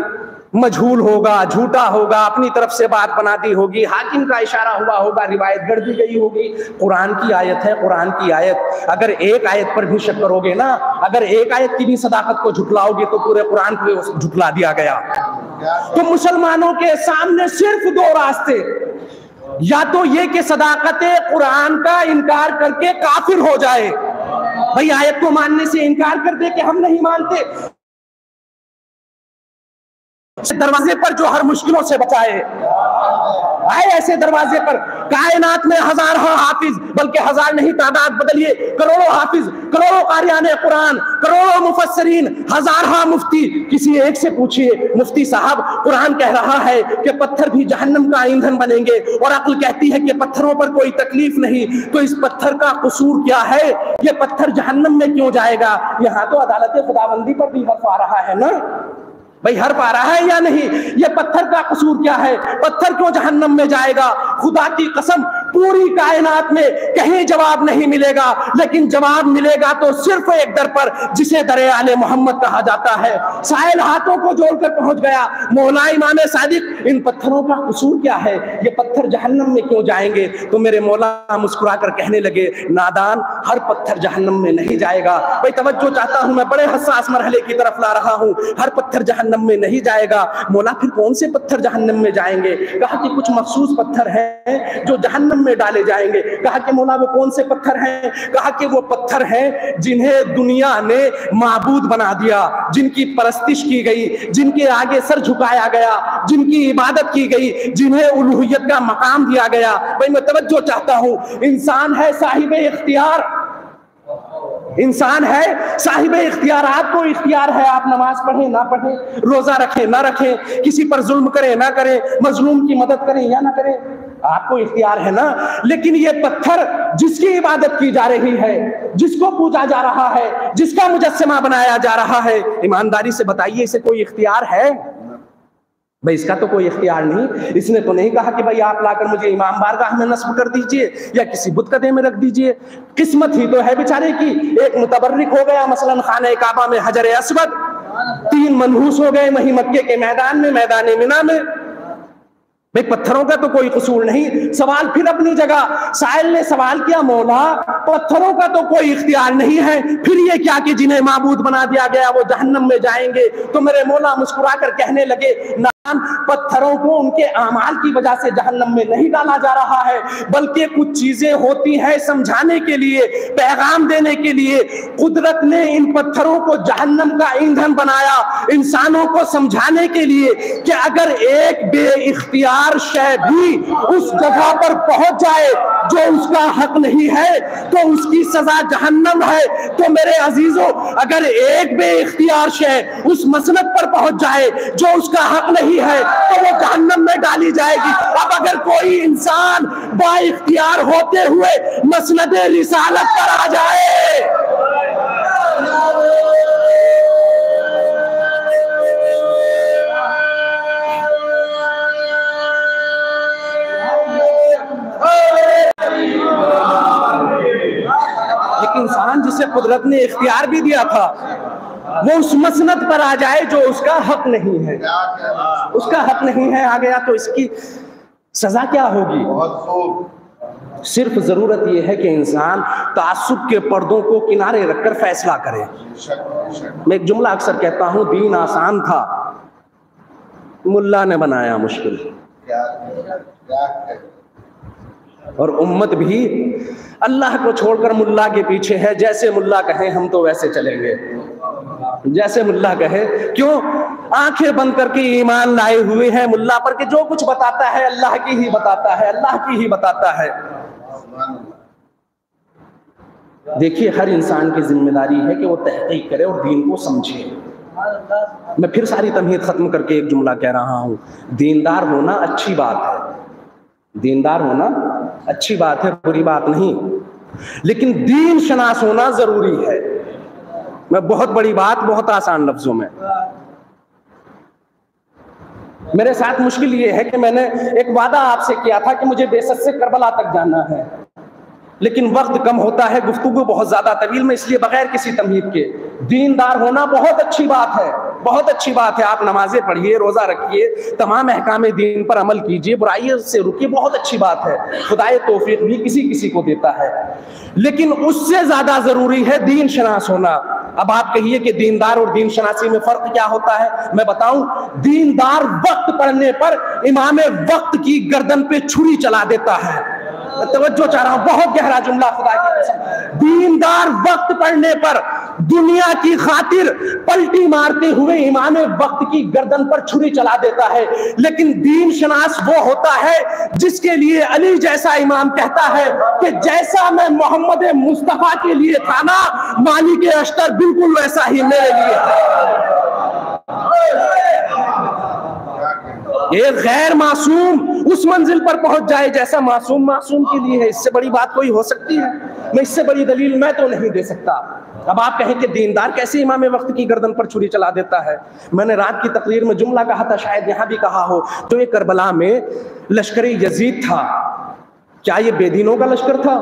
मजहूल होगा, झूठा होगा, अपनी तरफ से बात बना दी होगी, हाकिम का इशारा हुआ होगा, रिवायत गढ़ दी गई होगी। कुरान की आयत है, कुरान की आयत। अगर एक आयत पर भी शक करोगे ना, अगर एक आयत की भी सदाकत को झुटलाओगे तो पूरे कुरान को झुटला दिया गया। तो मुसलमानों के सामने सिर्फ दो रास्ते, या तो ये कि सदाकत कुरान का इनकार करके काफिर हो जाए, भाई आयत को मानने से इनकार कर दे कि हम नहीं मानते, दरवाजे पर जो हर मुश्किलों से बचाए, आए ऐसे दरवाजे पर। कायनात में हजार हाफिज, बल्कि हजार नहीं तादाद बदलिए, करोड़ों हाफिज, करोड़ों कारियाने कुरान, करोड़ों मुफस्सरीन, हजार मुफ्ती। किसी एक से पूछिए, मुफ्ती साहब कुरान कह रहा है कि पत्थर भी जहन्नम का ईंधन बनेंगे, और अक्ल कहती है कि पत्थरों पर कोई तकलीफ नहीं, तो इस पत्थर का कसूर क्या है? ये पत्थर जहन्नम में क्यों जाएगा? यहाँ तो अदालत खुदाबंदी पर भी हर्फ आ रहा है ना भाई, हर पा रहा है या नहीं? ये पत्थर का कसूर क्या है? पत्थर क्यों जहन्नम में जाएगा? खुदा की कसम, पूरी कायनात में कहीं जवाब नहीं मिलेगा, लेकिन जवाब मिलेगा तो सिर्फ एक दर पर, जिसे दरे आले मोहम्मद कहा जाता है। साहिल हाथों को जोड़कर पहुंच गया, मौला इमाम सादिक, इन पत्थरों का कसूर क्या है, ये पत्थर जहन्नम में क्यों जाएंगे? तो मेरे मौला मुस्कुराकर कहने लगे, नादान, हर पत्थर जहन्नम में नहीं जाएगा। भाई तवज्जो चाहता हूं, मैं बड़े हसास मरहले की तरफ ला रहा हूं। हर पत्थर जहन्नम में नहीं जाएगा। मौला फिर कौन से पत्थर जहन्नम में जाएंगे? कहा कि कुछ मखसूस पत्थर हैं जो जहन्नम में डाले जाएंगे। कहा कि मौला वो कौन से पत्थर हैं? कहा कि वो पत्थर हैं जिन्हें दुनिया ने माबूद बना दिया, जिनकी परस्तिश की गई, जिनके आगे सर झुकाया गया, जिनकी इबादत की गई, जिन्हें उलूहियत का मकाम दिया गया। भाई मैं तवज्जो चाहता हूं, इंसान है साहिब इख्तियार, इंसान है साहिब इख्तियारात को इख्तियार है। आप नमाज पढ़ें ना पढ़ें, रोजा रखें ना रखें, किसी पर जुल्म करें ना करें, मजलूम की मदद करें या ना करें, आपको इख्तियार है ना। लेकिन ये पत्थर जिसकी इबादत की जा रही है, जिसको पूजा जा रहा है, जिसका मुजस्समा बनाया जा रहा है, ईमानदारी से बताइए इसे कोई इख्तियार है? भाई इसका तो कोई इख्तियार नहीं। इसने तो नहीं कहा कि भाई आप लाकर मुझे इमाम बारगाह में नस्ब कर दीजिए या किसी बुत कदे में रख दीजिए। किस्मत ही तो है बेचारे की, एक मुतबर्रिक हो गया मसलन खाने काबा में हजर अस्वद, 3 मनहूस हो गए वहीं मक्के के मैदान में, मैदान मिना में। भाई पत्थरों का तो कोई कसूर नहीं। सवाल फिर अपनी जगह, साहिल ने सवाल किया, मौला पत्थरों का तो कोई इख्तियार नहीं है, फिर ये क्या कि जिन्हें माबूद बना दिया गया वो जहन्नम में जाएंगे? तो मेरे मौला मुस्कुराकर कहने लगे, पत्थरों को उनके आमाल की वजह से जहन्नम में नहीं डाला जा रहा है, बल्कि कुछ चीजें होती हैं समझाने के लिए, पैगाम देने के लिए। कुदरत ने इन पत्थरों को जहन्नम का ईंधन बनाया, इंसानों को समझाने के लिए कि अगर एक बेइख्तियार शय भी उस जगह पर पहुंच जाए जो उसका हक नहीं है तो उसकी सजा जहन्नम है। तो मेरे अजीजों, अगर एक बेइख्तियार शय उस मसनद पर पहुंच जाए जो उसका हक नहीं है तो वो जहन्नम में डाली जाएगी। अब अगर कोई इंसान बाइख्तियार होते हुए मसनद रिसालत पर आ जाए, एक इंसान जिसे कुदरत ने इख्तियार भी दिया था, वो उस मसनद पर आ जाए जो उसका हक नहीं है, उसका हक नहीं है, आ गया तो इसकी सजा क्या होगी? सिर्फ जरूरत यह है कि इंसान तासुब के पर्दों को किनारे रखकर फैसला करे। मैं एक जुमला अक्सर कहता हूं, दीन आसान था, मुल्ला ने बनाया मुश्किल। और उम्मत भी अल्लाह को छोड़कर मुल्ला के पीछे है। जैसे मुल्ला कहे हम तो वैसे चलेंगे, जैसे मुल्ला कहे। क्यों? आंखें बंद करके ईमान लाए हुए हैं मुल्ला पर कि जो कुछ बताता है अल्लाह की ही बताता है, अल्लाह की ही बताता है। देखिए, हर इंसान की जिम्मेदारी है कि वो तहकीक करे और दीन को समझे। मैं फिर सारी तमहीद खत्म करके एक जुमला कह रहा हूं, दीनदार होना अच्छी बात है, दीनदार होना अच्छी बात है, बुरी बात नहीं, लेकिन दीन शनास होना जरूरी है। मैं बहुत बड़ी बात बहुत आसान लफ्जों में, मेरे साथ मुश्किल ये है कि मैंने एक वादा आपसे किया था कि मुझे बेसत से करबला तक जाना है, लेकिन वक्त कम होता है, गुफ्तगू बहुत ज्यादा तवील में, इसलिए बगैर किसी तमहीद के दीनदार होना बहुत अच्छी बात है, बहुत अच्छी बात है। आप नमाजें पढ़िए, रोजा रखिए, तमाम अहकाम दीन पर अमल कीजिए, बुराई से रुकिए, बहुत अच्छी बात है। खुदाए तौफीक भी किसी किसी को देता है, लेकिन उससे ज्यादा जरूरी है दीन शनास होना। अब आप कहिए कि दीनदार और दीन शनासी में फर्क क्या होता है? मैं बताऊं, दीनदार वक्त पढ़ने पर इमाम वक्त की गर्दन पे छुरी चला देता है। तवज्जो चाह रहा हूं, बहुत गहरा जुमला, खुदा की कसम। दीनदार वक्त पढ़ने पर दुनिया की खातिर पलटी मारते हुए इमाम वक्त की गर्दन पर छुरी चला देता है, लेकिन दीन शनास वो होता है जिसके लिए अली जैसा इमाम कहता है कि जैसा मैं मोहम्मद मुस्तफा के लिए था ना, मालिक अश्तर बिल्कुल वैसा ही मेरे लिए है। एक गैर मासूम उस मंजिल पर पहुंच जाए जैसा मासूम मासूम के लिए है। इससे बड़ी बात कोई हो सकती है? मैं इससे बड़ी दलील मैं तो नहीं दे सकता। अब आप कहें कि दीनदार कैसे इमाम वक्त की गर्दन पर छुरी चला देता है? मैंने रात की तकरीर में जुमला कहा था, शायद यहां भी कहा हो, तो ये करबला में लश्कर यजीद था, क्या ये बेदीनों का लश्कर था?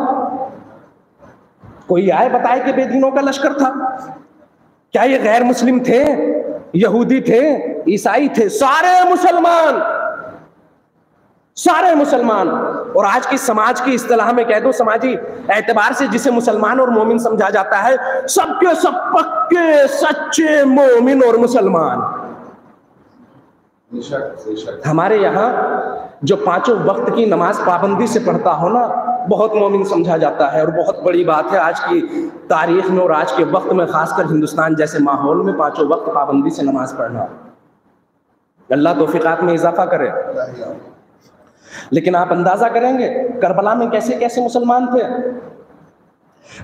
कोई आए बताए कि बेदीनों का लश्कर था? क्या ये गैर मुस्लिम थे, यहूदी थे, ईसाई थे? सारे मुसलमान, सारे मुसलमान। और आज की समाज की इस्तिलाह में कह दो, समाजी एतबार से जिसे मुसलमान और मोमिन समझा जाता है, सबके सब पक्के सच्चे मोमिन और मुसलमान। हमारे यहाँ जो पांचों वक्त की नमाज पाबंदी से पढ़ता हो ना, बहुत मोमिन समझा जाता है। और बहुत बड़ी बात है आज की तारीख में और आज के वक्त में, खासकर हिंदुस्तान जैसे माहौल में, पांचों वक्त पाबंदी से नमाज पढ़ना। अल्लाह तौफीकात में इजाफा करे। लेकिन आप अंदाजा करेंगे करबला में कैसे कैसे मुसलमान थे।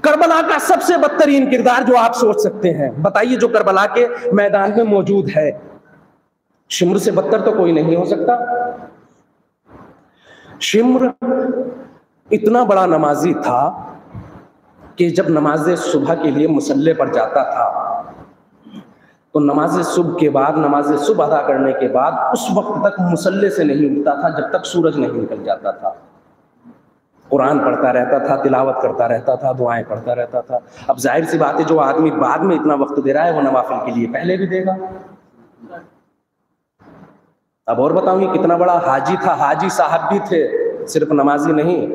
करबला का सबसे बदतरीन किरदार जो आप सोच सकते हैं, बताइए, जो करबला के मैदान में मौजूद है। शिम्र से बदतर तो कोई नहीं हो सकता। शिम्र इतना बड़ा नमाजी था कि जब नमाज सुबह के लिए मुसल्ले पर जाता था तो नमाज सुबह के बाद, नमाज सुबह अदा करने के बाद उस वक्त तक मुसल्ले से नहीं उठता था जब तक सूरज नहीं निकल जाता था। कुरान पढ़ता रहता था, तिलावत करता रहता था, दुआएं पढ़ता रहता था। अब जाहिर सी बात है, जो आदमी बाद में इतना वक्त दे रहा है वो नवाफिल के लिए पहले भी देगा। अब और बताऊं ये कितना बड़ा हाजी था। हाजी साहब भी थे, सिर्फ नमाजी नहीं।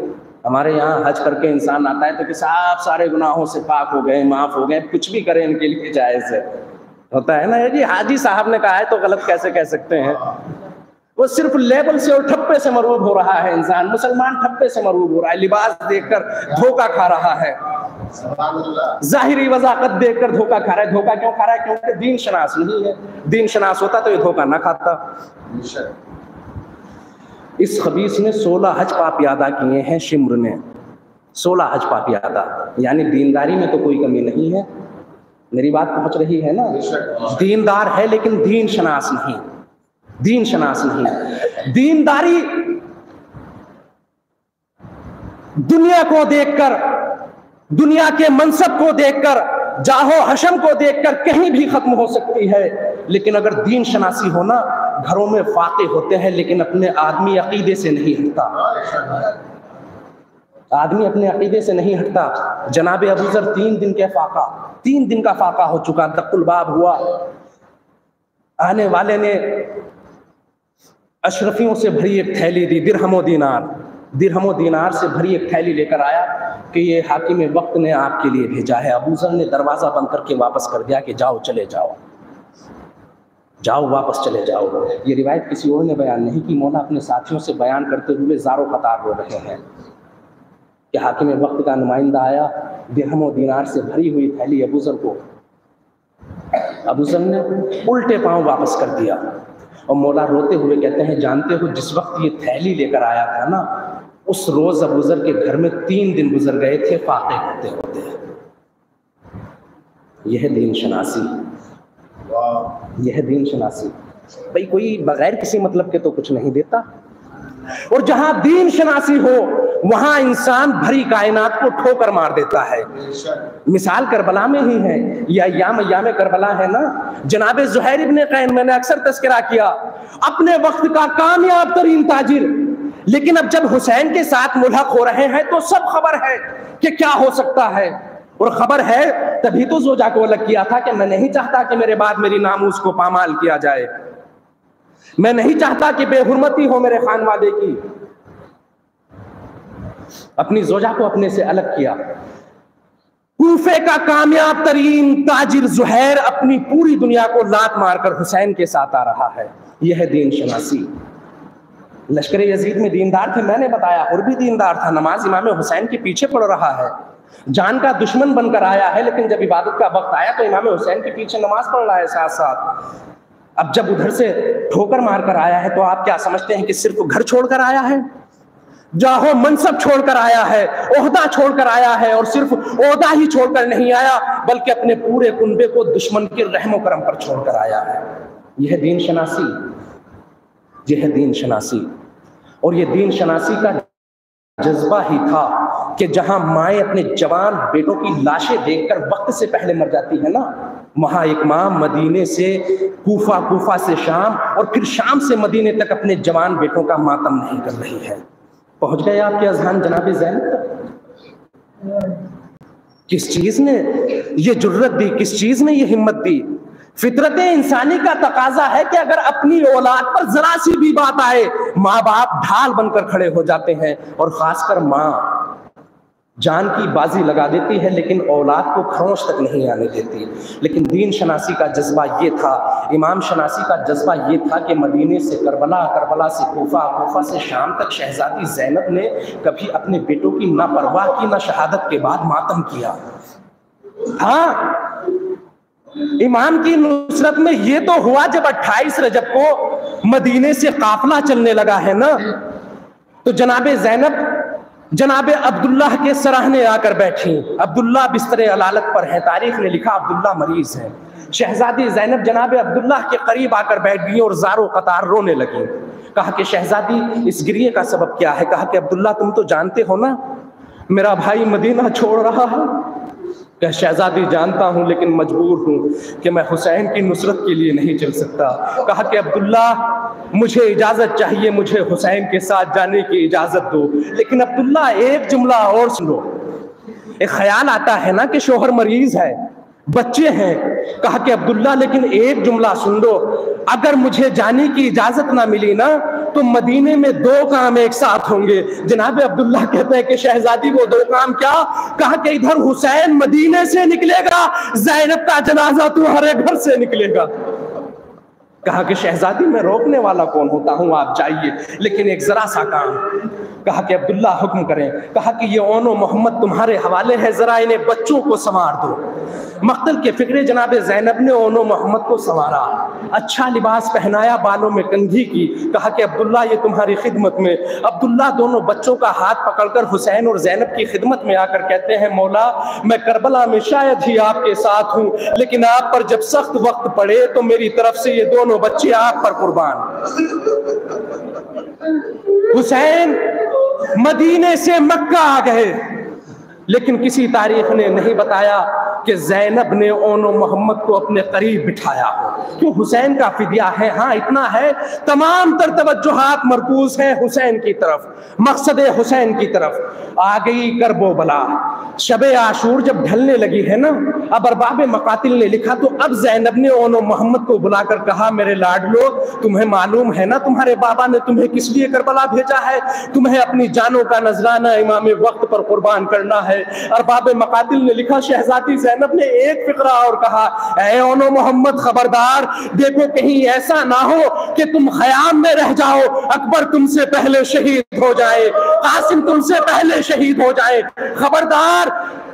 हमारे यहाँ हज करके इंसान आता है तो कि साहब सारे गुनाहों से पाक हो गए, माफ हो गए, कुछ भी करें इनके लिए जायज है। होता है ना, ये जी हाजी साहब ने कहा है तो गलत कैसे कह सकते हैं। वो सिर्फ लेबल से और ठप्पे से मरूब हो रहा है इंसान। मुसलमान ठप्पे से मरूब हो रहा है, लिबास देखकर धोखा खा रहा है, जाहिरी वजाकत देखकर धोखा खा रहा है। धोखा क्यों खा रहा है? क्योंकि दीन शनास नहीं है। दीन शनास होता तो ये धोखा ना खाता। इस खबीस ने 16 हज पाप यादा किए हैं। शिम्र ने 16 हज पाप यादा, यानी दीनदारी में तो कोई कमी नहीं है। मेरी बात पहुंच रही है ना? दीनदार है लेकिन दीन शनास नहीं, दीन शनास नहीं। दीनदारी दुनिया को देखकर, दुनिया के मनसब को देखकर, जाहो हशम को देखकर कहीं भी खत्म हो सकती है। लेकिन अगर दीन शनासी हो ना, घरों में फाके होते हैं लेकिन अपने आदमी अकीदे से नहीं हटता। आदमी अपने अकीदे से नहीं हटता। जनाब अबू ज़र 3 दिन के फाका, 3 दिन का फाका हो चुका, दक्कुल बाब हुआ। आने वाले ने अशरफियों से भरी एक थैली दी, दिरहमो दीनार से भरी एक थैली लेकर आया कि ये हाकिम वक्त ने आपके लिए भेजा है। अबू ज़र ने दरवाजा बंद करके वापस कर दिया कि जाओ, चले जाओ, जाओ, वापस चले जाओ। ये रिवायत किसी और ने बयान नहीं की, मौला अपने साथियों से बयान करते हुए ज़ारो क़तार रो रहे हैं कि हाकिम वक्त का नुमाइंदा आया, दिरहमो दीनार से भरी हुई थैली अबू ज़र को, अबू ज़र ने उल्टे पांव वापस कर दिया। और मौला रोते हुए कहते हैं, जानते हो जिस वक्त ये थैली लेकर आया था ना, उस रोज अबू ज़र के घर में 3 दिन गुजर गए थे फाके होते होते। यह दीन शनासी, यह दीन शनासी। भाई कोई बगैर किसी मतलब के तो कुछ नहीं देता। और जहां दीन शनासी हो वहां इंसान भरी कायनात को ठोकर मार देता है। मिसाल करबला में ही है, या याम करबला है ना। जनाब ज़ुहैर इब्न क़ैन, मैंने अक्सर तज़किरा किया, अपने वक्त का कामयाब तरीन ताजिर, लेकिन अब जब हुसैन के साथ मुल्हक हो रहे हैं तो सब खबर है कि क्या हो सकता है। और खबर है तभी तो ज़ोजा को अलग किया था कि मैं नहीं चाहता कि मेरे बाद मेरी नामूस को पामाल किया जाए, मैं नहीं चाहता कि बेहुरमती हो मेरे खानवादे की। अपनी ज़ोजा को अपने से अलग किया। कूफे का कामयाब तरीन ताजिर ज़ुहैर अपनी पूरी दुनिया को लात मारकर हुसैन के साथ आ रहा है। यह है दीन शनासी। लश्कर यजीद में दीनदार थे, मैंने बताया, और भी दीनदार था। नमाज इमाम हुसैन के पीछे पढ़ रहा है, जान का दुश्मन बनकर आया है, लेकिन जब इबादत का वक्त आया तो इमाम हुसैन के पीछे नमाज पढ़ रहा है साथ साथ। अब जब उधर से ठोकर मारकर आया है तो आप क्या समझते हैं कि सिर्फ घर छोड़कर आया है? जाहो मनसब छोड़कर आया है, ओहदा छोड़कर आया है। और सिर्फ ओहदा ही छोड़कर नहीं आया बल्कि अपने पूरे कुनबे को दुश्मन के रहमो करम पर छोड़कर आया है। यह दीन शनासी, यह दीन शनासी। और यह दीन शनासी का जज्बा ही था कि जहां माएँ अपने जवान बेटों की लाशें देखकर वक्त से पहले मर जाती है ना, वहां एक माँ मदीने से कूफा, कूफा से शाम और फिर शाम से मदीने तक अपने जवान बेटों का मातम नहीं कर रही है। पहुंच गए आपके अज़हान जनाब ज़ैनब तक? किस चीज ने ये जुर्रत दी, किस चीज ने ये हिम्मत दी? फितरत इंसानी का तकाजा है कि अगर अपनी औलाद पर जरा सी भी बात आए, माँ बाप ढाल बनकर खड़े हो जाते हैं, और खासकर माँ जान की बाजी लगा देती है लेकिन औलाद को खरोंच तक नहीं आने देती। लेकिन दीन शनासी का जज्बा ये था, इमाम शनासी का जज्बा ये था कि मदीने से करबला, करबला से कोफा, कोफा से शाम तक शहजादी ज़ैनब ने कभी अपने बेटों की ना परवाह की, ना शहादत के बाद मातम किया। हाँ, इमाम की नुसरत में ये तो हुआ जब 28 रजब को मदीने से काफिला चलने लगा है ना, तो जनाबे ज़ैनब जनाबे अब्दुल्लाह के सराहने आकर बैठी। अब्दुल्लाह बिस्तरे अलालत पर है, तारीख ने लिखा अब्दुल्लाह मरीज है। शहजादी ज़ैनब जनाबे अब्दुल्लाह के करीब आकर बैठ गई और ज़ारो कतार रोने लगी। कहा कि शहजादी इस गिरिए का सबब क्या है? कहा कि अब्दुल्लाह तुम तो जानते हो ना, मेरा भाई मदीना छोड़ रहा है। क्या शहजादी जानता हूं लेकिन मजबूर हूं कि मैं हुसैन की नुसरत के लिए नहीं चल सकता। कहा कि अब्दुल्ला मुझे इजाजत चाहिए, मुझे हुसैन के साथ जाने की इजाजत दो। लेकिन अब्दुल्ला एक जुमला और सुनो, एक ख्याल आता है ना कि शोहर मरीज है, बच्चे हैं। कहा कि अब्दुल्ला लेकिन एक जुमला सुन लो, अगर मुझे जाने की इजाजत ना मिली ना तो मदीने में 2 काम एक साथ होंगे। जनाब अब्दुल्ला कहते हैं कि शहजादी वो 2 काम क्या? कहा कि इधर हुसैन मदीने से निकलेगा, ज़ैनब का जनाजा तुम्हारे घर से निकलेगा। कहा कि शहजादी मैं रोकने वाला कौन होता हूं, आप जाइए, लेकिन एक जरा सा काम। कहा कि अब्दुल्ला हुक्म करें। कहा कि ये ओनो मोहम्मद तुम्हारे हवाले है, जरा इन्हें बच्चों को संवार दो। मक्तल के फिक्रे जनाबे ज़ैनब ने ओनो मोहम्मद को संवारा, अच्छा लिबास पहनाया, बालों में कंघी की। कहा कि अब्दुल्ला ये तुम्हारी खिदमत में। अब्दुल्ला दोनों बच्चों का हाथ पकड़कर हुसैन और ज़ैनब की खिदमत में आकर कहते हैं, मौला मैं करबला में शायद ही आपके साथ हूँ, लेकिन आप पर जब सख्त वक्त पड़े तो मेरी तरफ से ये दोनों बच्चे आप पर कुर्बान। हुसैन मदीने से मक्का आ गए, लेकिन किसी तारीख ने नहीं बताया कि ज़ैनब ने ओनो मोहम्मद को अपने करीब बिठाया हो। क्यों? हुसैन का फिदिया है। हाँ इतना है, तमाम तर तवज्जुहात मरकूज है हुसैन की तरफ, मकसद हुसैन की तरफ। आ गई करबो बला, शबे आशूर जब ढलने लगी है ना, अब अरबाब मकातिल ने लिखा तो अब ज़ैनब ने ओनो मोहम्मद को बुलाकर कहा, मेरे लाडलो तुम्हें मालूम है ना तुम्हारे बाबा ने तुम्हें किस लिए करबला भेजा है? तुम्हें अपनी जानों का नजराना इमाम वक्त पर कुर्बान करना है। अरबाब मकातिल ने लिखा, शहजादी ज़ैनब ने एक फिक्रा और कहा, ऐ ओनो मोहम्मद खबरदार, देखो कहीं ऐसा ना हो कि तुम ख़याम में रह जाओ, अकबर तुमसे पहले शहीद हो जाए, कासिम तुमसे पहले शहीद हो जाए। खबरदार,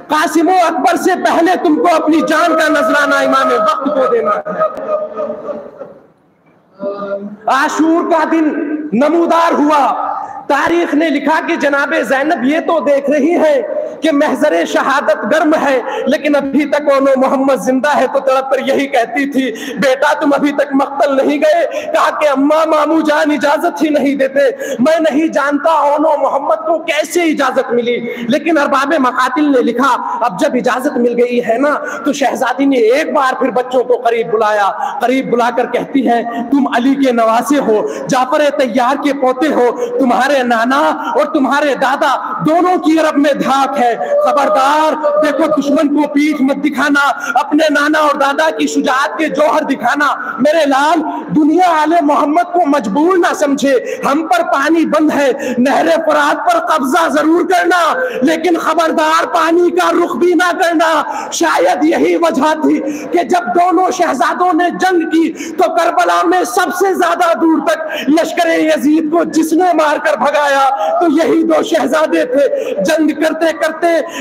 कासिम अकबर से पहले तुमको अपनी जान का नजराना इमाम वक्त को देना है। आशूर का दिन नमूदार हुआ। तारीख ने लिखा कि जनाबे ज़ैनब ये तो देख रही है कि महज़रे शहादत गर्म है, लेकिन अभी तक ओनो मोहम्मद जिंदा है, तो तड़प कर यही कहती थी, बेटा तुम अभी तक मक्तल नहीं गए। कहा कि अम्मा मामू जान इजाजत ही नहीं देते। मैं नहीं जानता ओनो मोहम्मद को कैसे इजाजत मिली, लेकिन अरबाबे मकातिल ने लिखा अब जब इजाजत मिल गई है ना, तो शहजादी ने एक बार फिर बच्चों को करीब बुलाया। करीब बुलाकर कहती है, तुम अली के नवासे हो, जाफर तैयार के पोते हो, तुम्हारे नाना और तुम्हारे दादा दोनों की अरब में धाक है। खबरदार, देखो दुश्मन को पीठ मत दिखाना, अपने नाना और दादा की शुजाअत के जौहर दिखाना। मेरे लाल, दुनिया आले मोहम्मद को मजबूर ना समझे, हम पर पानी बंद है, नहरे फरात पर कब्जा जरूर करना, लेकिन खबरदार पानी का रुख भी ना करना। शायद यही वजह थी कि जब दोनों शहजादों ने जंग की तो करबला में सबसे ज्यादा दूर तक लश्कर यजीद को जिसने मारकर भगाया तो यही 2 शहजादे थे। जंग करते करते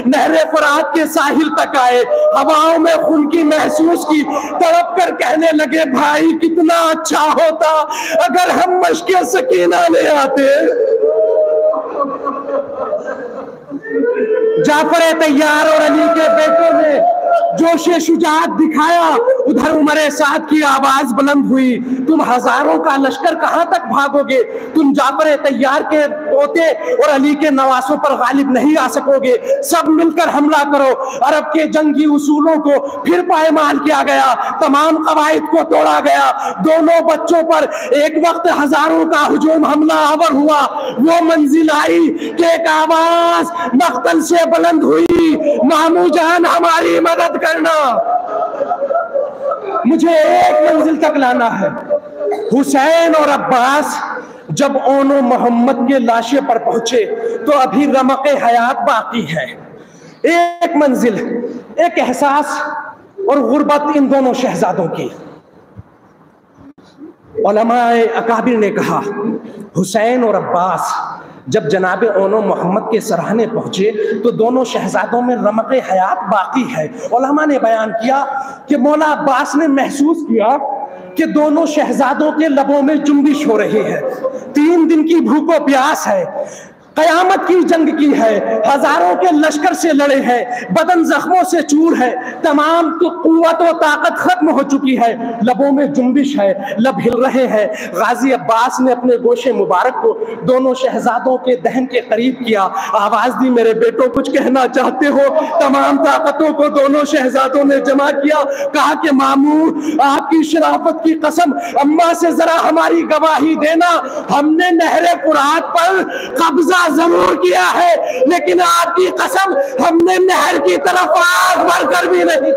नहरे फरात के साहिल तक आए, हवाओं में खुनकी महसूस की, तड़प कर कहने लगे, भाई कितना अच्छा होता अगर हम मशके सकीना ले आते। जाफर तैयार और अली के बेटों ने जोशे शुजाअत दिखाया उधर उमरे साद की आवाज बुलंद हुई, तुम हजारों का लश्कर कहां तक भागोगे? तुम जाफर तैयार के पोते और अली के नवासों पर गालिब नहीं आ सकोगे। सब मिलकर हमला करो। अरब के जंगी उसूलों को फिर पायमाल किया गया, तमाम कवायद को तोड़ा गया। दोनों बच्चों पर एक वक्त हजारों का हुजूम हमला आवर हुआ। वो मंजिल आई कि एक आवाज मख्तल से बुलंद हुई, मामू जान हमारी मदद करना, मुझे एक मंजिल तक लाना है। हुसैन और अब्बास जब ओनो मोहम्मद के लाशे पर पहुंचे तो अभी रमक़े हयात बाकी है। एक मंजिल, एक एहसास और गुर्बत इन दोनों शहजादों की। उलमाए अकाबिर ने कहा, हुसैन और अब्बास जब जनाबे ओनो मोहम्मद के सराहने पहुंचे तो दोनों शहजादों में रमक़े हयात बाकी है। उलमा ने बयान किया कि मौला अब्बास ने महसूस किया कि दोनों शहजादों के लबों में जुम्बिश हो रही है। 3 दिन की भूखो प्यास है, कयामत की जंग की है, हजारों के लश्कर से लड़े हैं, बदन जख्मों से चूर है, तमाम तो कुव्वत और ताकत खत्म हो चुकी है, लबों में जुम्बिश है, लब हिल रहे हैं। गाजी अब्बास ने अपने गोशे मुबारक को दोनों शहजादों के दहन के करीब किया, आवाज दी, मेरे बेटो कुछ कहना चाहते हो? तमाम ताकतों को दोनों शहजादों ने जमा किया, कहा कि मामू आपकी शराफत की कसम, अम्मा से जरा हमारी गवाही देना, हमने नहरे फुरात पर कब्जा जरूर किया है, लेकिन आपकी कसम हमने नहर की तरफ आग भरकर भी नहीं।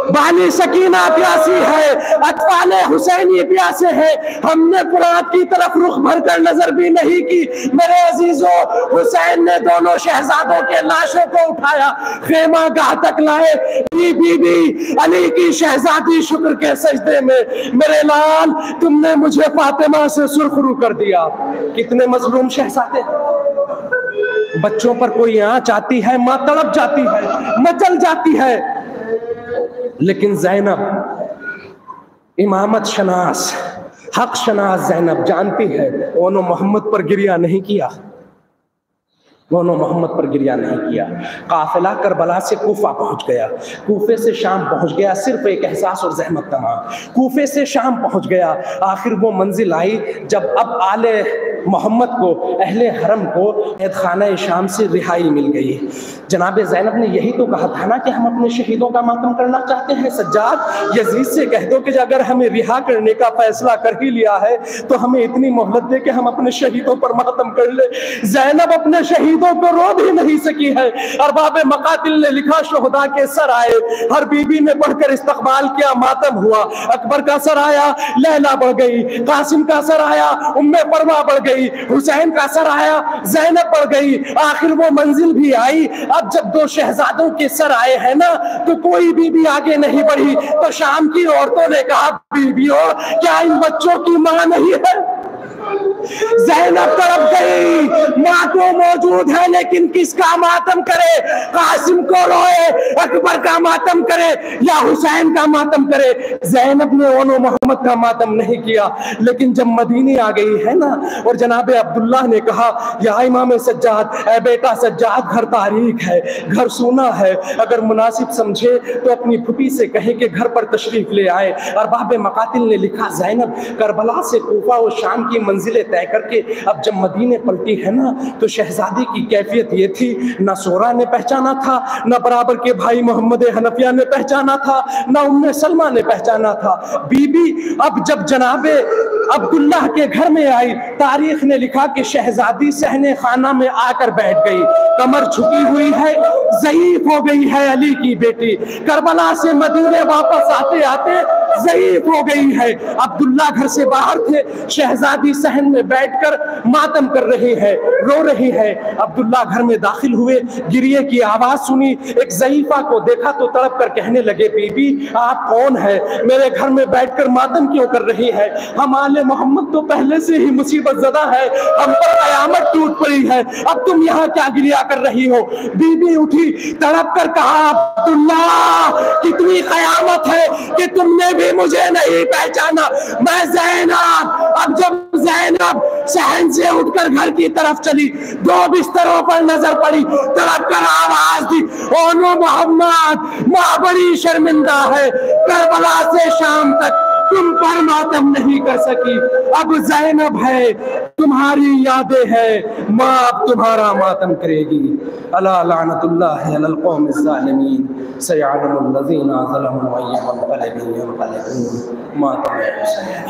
बानी सकीना प्यासी है, अतफाले हुसैनी प्यासे हैं, हमने फुरात की तरफ रुख भरकर नजर भी नहीं की। मेरे अजीजों, हुसैन ने दोनों शहजादों के लाशों को उठाया, खेमा गाह तक लाए। बीबी अली की शहजादी शुक्र के सजदे में, मेरे लाल तुमने मुझे फातिमा से सुरखरू कर दिया। कितने मजलूम शहजादे, बच्चों पर कोई आंच आती है, मां तड़प जाती है, मचल जाती है, लेकिन जैनब इमामत शनास, हक शनास जैनब जानती है ओनो मोहम्मद पर गिरिया नहीं किया, दोनों मोहम्मद पर गिरिया नहीं किया। काफिला करबला से कूफा पहुंच गया, कूफे से शाम पहुंच गया, सिर्फ एक एहसास और जहमत तमाम। कूफे से शाम पहुंच गया, आखिर वो मंजिल आई जब अब आले मोहम्मद को, अहले हरम को खाना शाम से रिहाई मिल गई। जनाब ज़ैनब ने यही तो कहा था ना कि हम अपने शहीदों का मातम करना चाहते हैं। सज्जाद, यजीद से कह दो कि अगर हमें रिहा करने का फैसला कर ही लिया है तो हमें इतनी मोहलत दे कि हम अपने शहीदों पर मातम कर ले। ज़ैनब अपने शहीदों को रो भी नहीं सकी है। अरबाब मकातिल ने लिखा, शोहदा के सर आए, हर बीबी ने बढ़कर इस्तकबाल किया, मातम हुआ। अकबर का सर आया, लैला बढ़ गई, कासिम का सर आया, उम्मे परवा बढ़ गई, हुसैन का सर आया, ज़ैनब बढ़ गई, आखिर वो मंजिल भी आई। अब जब 2 शहजादों के सर आए हैं ना, तो कोई बीबी आगे नहीं बढ़ी। तो शाम की औरतों ने कहा, बीबियों क्या इन बच्चों की मां नहीं है? ज़ैनब तड़प गई, माँ तो मौजूद है लेकिन किसका मातम करे? कासिम को रोए, अकबर का मातम करे या हुसैन का मातम करे? ज़ैनब ने ओनो मोहम्मद का मातम नहीं किया। लेकिन जब मदीने आ गई है ना, और जनाब अब्दुल्ला ने कहा, या इमाम सज्जाद, ऐ बेटा सज्जाद, घर तारीख है, घर सूना है, अगर मुनासिब समझे तो अपनी फुफी से कहे कि घर पर तशरीफ ले आए। अरबाब मकातिल ने लिखा, ज़ैनब करबला से कूफा और शाम की मंजिलें तय करके अब जब मदीने पलटी है ना, तो शहजादी की कैफियत ये थी, न सोरा ने पहचाना था, न बराबर के भाई मोहम्मद हनफिया ने पहचाना था, न उम्मे सलमा ने पहचाना था। बीबी अब जब जनाबे अब्दुल्ला के घर में आई, तारीख ने लिखा कि शहजादी सहने खाना में आकर बैठ गई, कमर झुकी हुई है, ज़ईफ हो गई है अली की बेटी, करबला से मदीने वापस आते आते ज़ईफ हो गई है। अब्दुल्ला घर से बाहर थे, शहजादी सहन में बैठकर मातम कर रही है, रो रही है। अब्दुल्ला घर में दाखिल हुए, गिरिए की आवाज सुनी, एक ज़ईफा को देखा तो तड़प कर कहने लगे, बीबी आप कौन है? मेरे घर में बैठकर मातम क्यों कर रही है? हम आले मोहम्मद तो पहले से ही मुसीबत ज़दा है, हम पर कयामत टूट पड़ी है, अब तुम यहाँ क्या गिरिया कर रही हो? बीबी उठी, तड़प कर कहा, अब्दुल्ला कितनी कयामत है कि तुमने भी मुझे नहीं पहचाना। मैं ज़ैनब, अब जब ज़ैनब ज़ैनब सहन से उठकर घर की तरफ चली, 2 बिस्तरों पर नजर पड़ी, तड़प कर आवाज दी, ओ नो मोहम्मद, माँ बड़ी शर्मिंदा है, करबला से शाम तक तुम पर मातम नहीं कर सकी, अब ज़ैनब है, तुम्हारी यादें हैं, माँ अब तुम्हारा मातम करेगी। अला लानतुल्लाहि अलल कौमिज़ ज़ालिमीन, सयअलमुल लज़ीना ज़लमू अय्युम मुनक़लिबिन यन्क़लिबून। मातम हुसैन।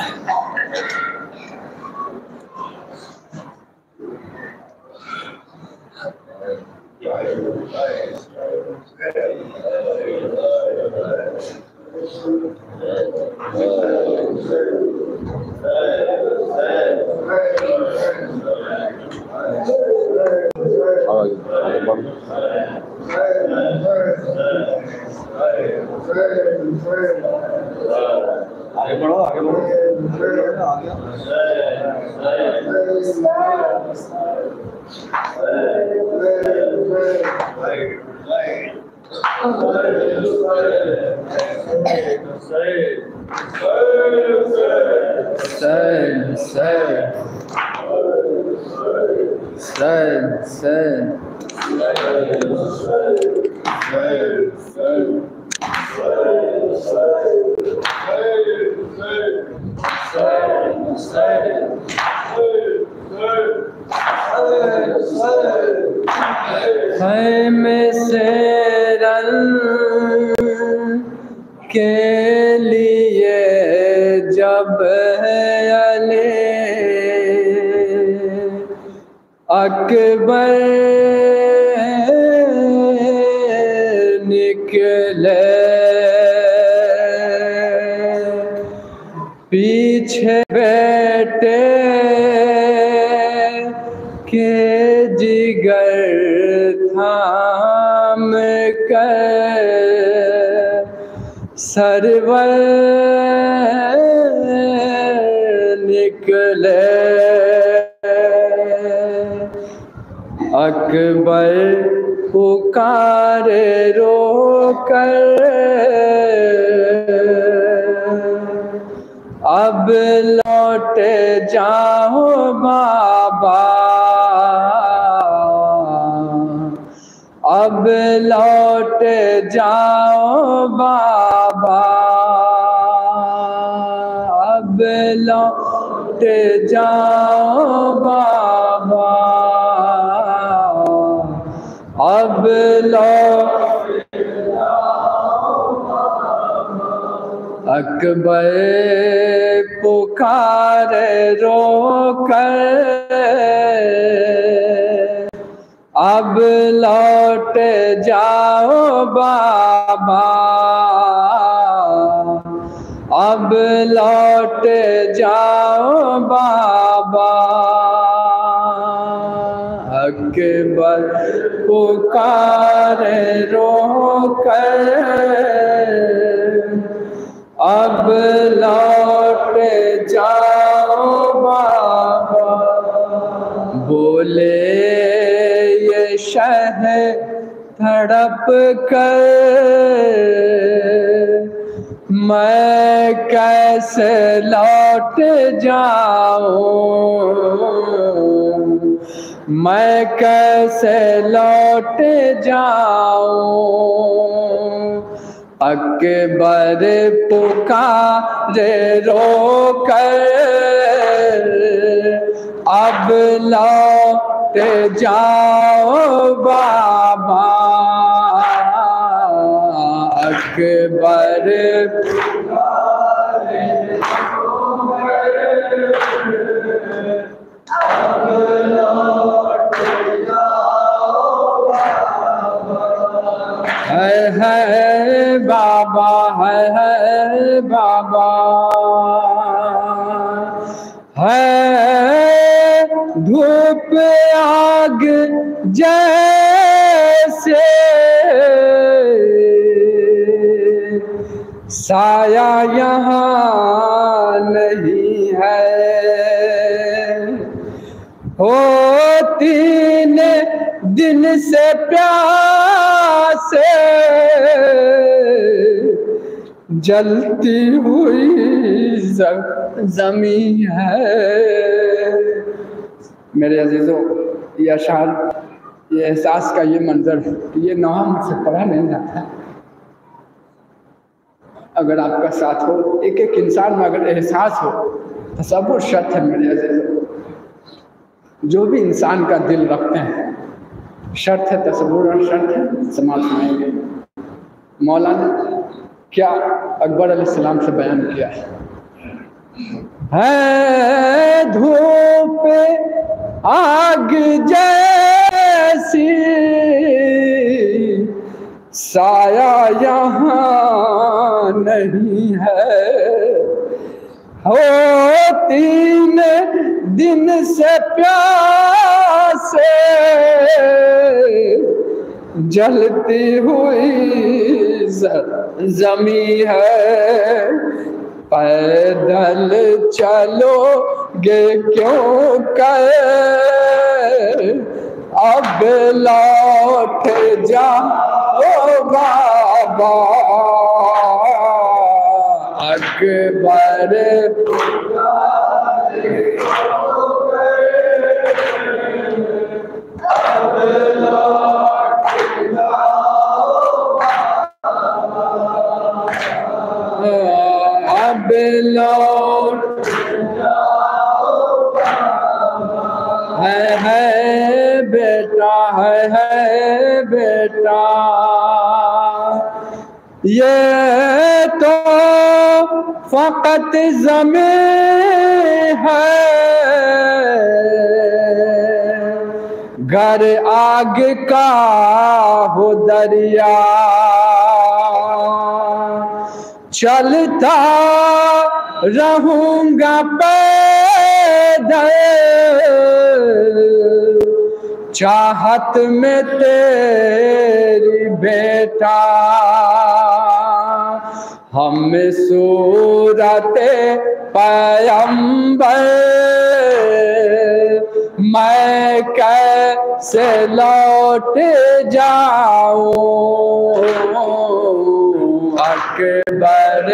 आगे बढ़ो, आगे बढ़ो, आगे। में से रन के लिए जब अले अकबर निकले, पीछे बेटे के जिगर थाम कर सरवर निकले, अकबर पुकारे रोकर अब लौट जाओ बाबा, अब लौट जाओ बाबा, अब लौट जाओ बाबा, अब लौट जाओ बाबा। अकबर पुकारे रोकर अब लौट जाओ बाबा, अब लौट जाओ बाबा, अकबर पुकारे रोकर अब लौट जाओ बाबा। बोले ये शह तड़प कर मैं कैसे लौट जाऊं, मैं कैसे लौट जाऊं। अकबर पुकारे रोकर अब लौट जाओ बाबा, अकबर पुकारे रोकर अब लौट जाओ बाबा। है बाबा, है बाबा, है धूप आग जैसे साया यहाँ नहीं है, हो 3 दिन से प्यासे जलती हुई जमी है। मेरे अजीज़ों, ये अशार, ये एहसास का ये मंजर है कि ये नौहा मुझसे पढ़ा नहीं जाता। अगर आपका साथ हो, एक एक इंसान में अगर एहसास हो, तसव्वुर शर्त है मेरे अजीज़ों। जो भी इंसान का दिल रखते हैं, शर्त है, तसव्वुर और शर्त है, समाप्त सुनाएंगे। मौला ने क्या अकबर अलैहिस्सलाम से बयान किया है धूप आग जैसी साया यहाँ नहीं है, हो 3 दिन से प्यासे जलती हुई ज़मीं है, पैदल चलोगे क्यों कहे, अब लौट जाओ बाबा। अकबर अब लौट है बेटा, है बेटा, ये तो फकत ज़मीं है, घर आग का हो दरिया, चलता रहूँगा पैदल चाहत में तेरी बेटा, हम सूरत पैगंबर मैं कैसे लौट जाऊं। अकबर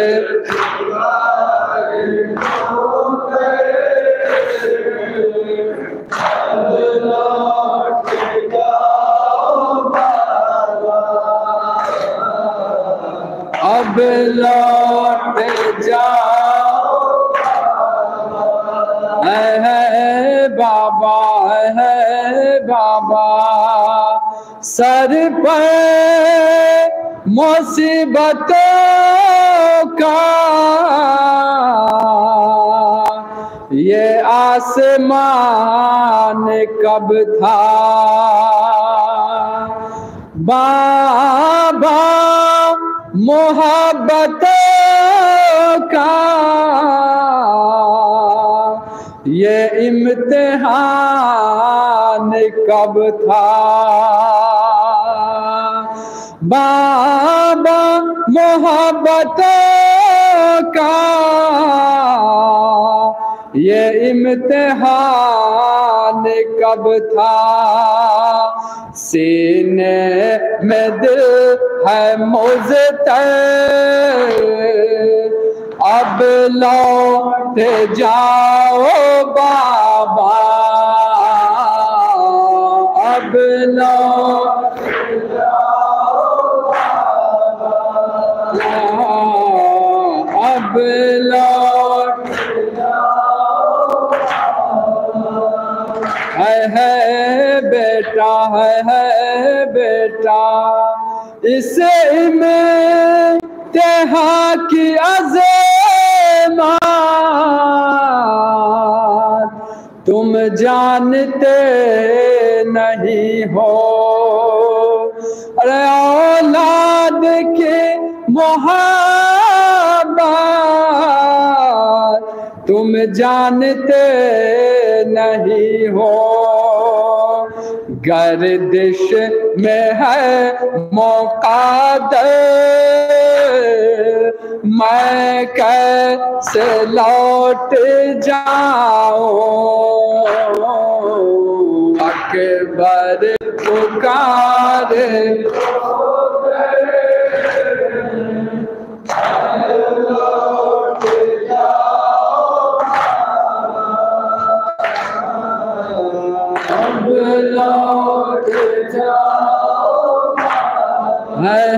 अब लौट जाओ है बाबा, है बाबा, सर पर मुसीबतों का ये आसमान कब था, बाबा मोहब्बतों का ये इम्तिहान कब था, बाबा मोहब्बतों का ये इम्तिहान कब था, सीने में दिल है मुज़तर अब लौट जाओ बाबा, अब लौट जाओ बाबा, अब लौट है बेटा, है बेटा, इसे में तेहा की अज़मात तुम जानते नहीं हो, अरे औलाद के मोहब्बत तुम जानते नहीं हो, गर्दिश में है मुक़द्दर मैं कैसे लौट जाऊं। अकबर पुकारे लौट जाओ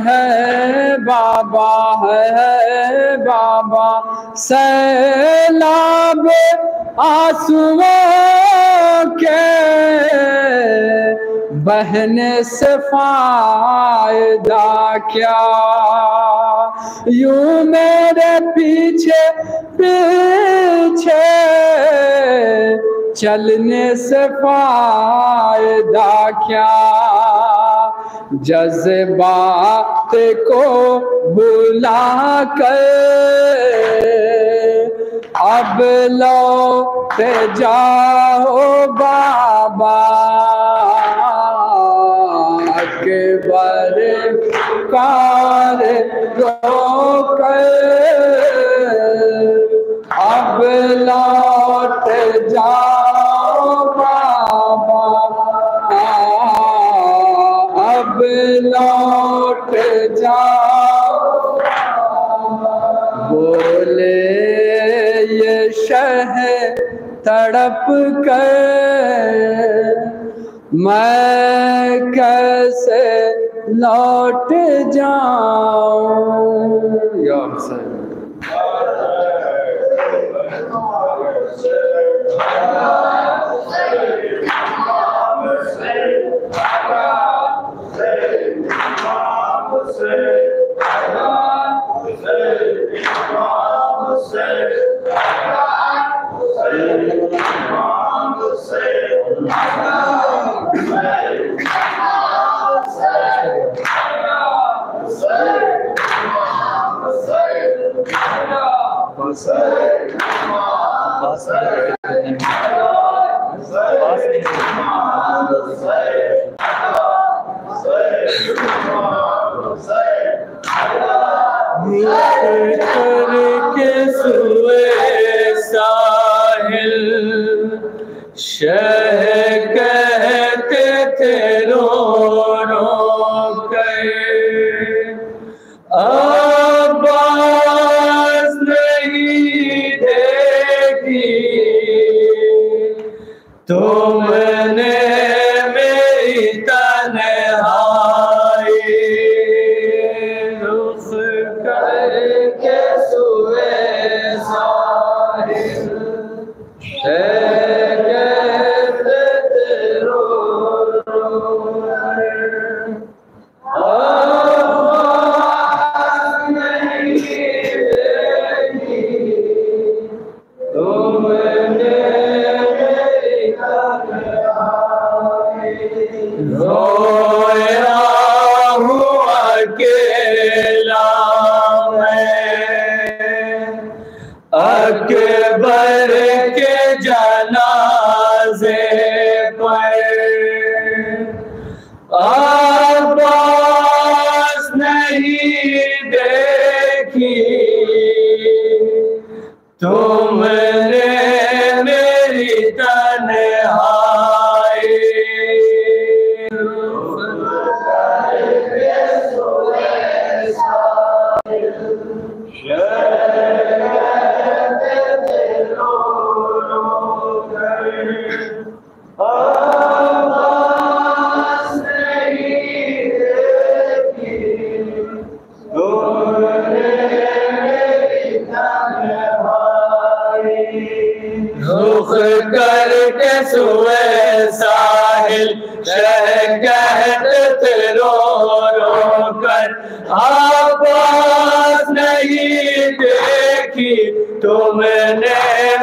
है बाबा, है बाबा। सैलाब आंसुओं के बहने से फायदा क्या, यूं मेरे पीछे पीछे चलने से फायदा क्या, जज्बात को भुला कर अब लौट जाओ बाबा, अकबर कार रोकर अब लौट जाओ बाबा, अब लौट जाओ। बोले ये शह तड़प कर मैं कैसे लौट जाऊं। या हुसैन करके सुए साहिल शह कहते थे रो रो कर, आवाज़ नहीं देखी तुमने मेरी तन्हाई, रुख करके सुए साहिल कहते थे रो रो कर, आवाज़ नहीं देखी तुमने मेरी तन्हाई, रोया हूँ अकेला मैं अकबर के जनाजे पर, आवाज़ नहीं देखी तुमने मेरी तन्हाई, रुख करके सुए साहिल शह कहते थे रो रो कर, आवाज़ नहीं देखी तुमने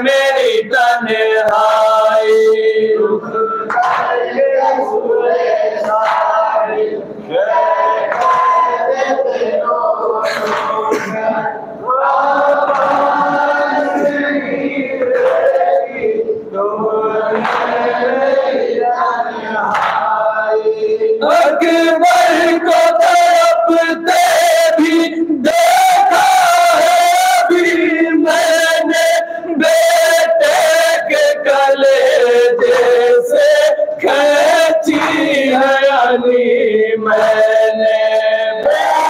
मेरी तन्हाई, रुख करके सुए साहिल शह कहते थे रो रो कर, अकबर को तड़पते भी देखा है भी मैंने बेटे के कलेजे से खींची है अली, मैंने बेटे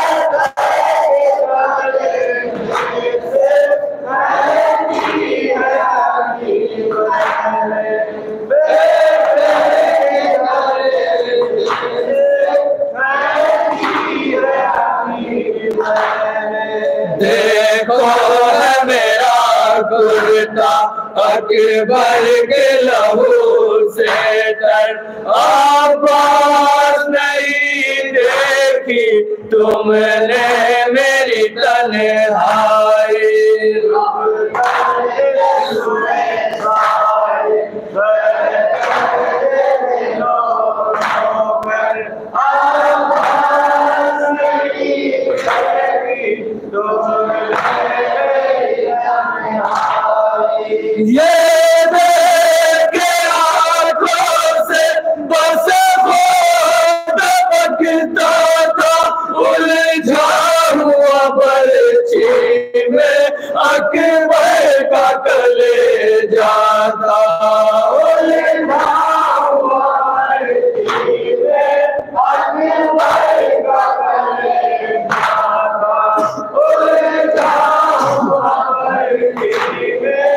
कुर्ता अकबर के लहू से तर आवाज नहीं देखी तुमने मेरी तन्हाई। ये देखे आँखों से बस पकता था उलझा हुआ बर्छी में अकबर का कलेजा था। उलझा हुआ बर्छी में अकबर का कलेजा था। उलझा हुआ बर्छी में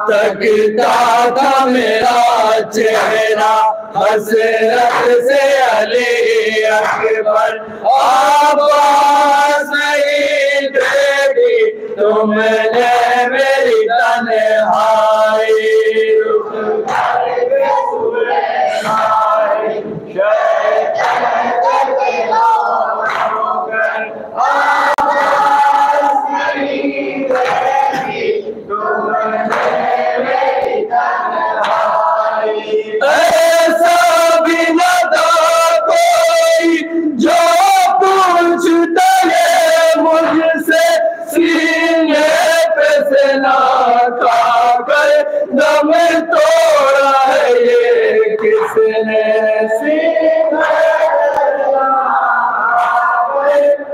तकता था मेरा चेहरा हसरत से अली अकबर आवाज नहीं देगी तुमने मेरी तन्हाई। ऐसा भी न था कोई जो पूछता है मुझसे सीने पे से ना खाकर दम तोड़ा है ये किसने सीने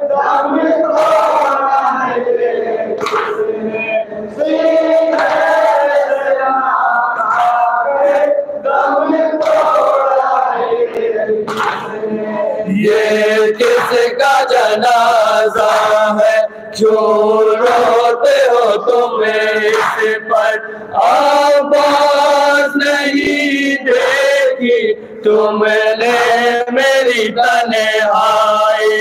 दम तोड़ा है ये किसने ये किसका जनाजा है क्यों रोते हो तुम इस पर आवाज नहीं देखी तुमने मेरी तन्हाई।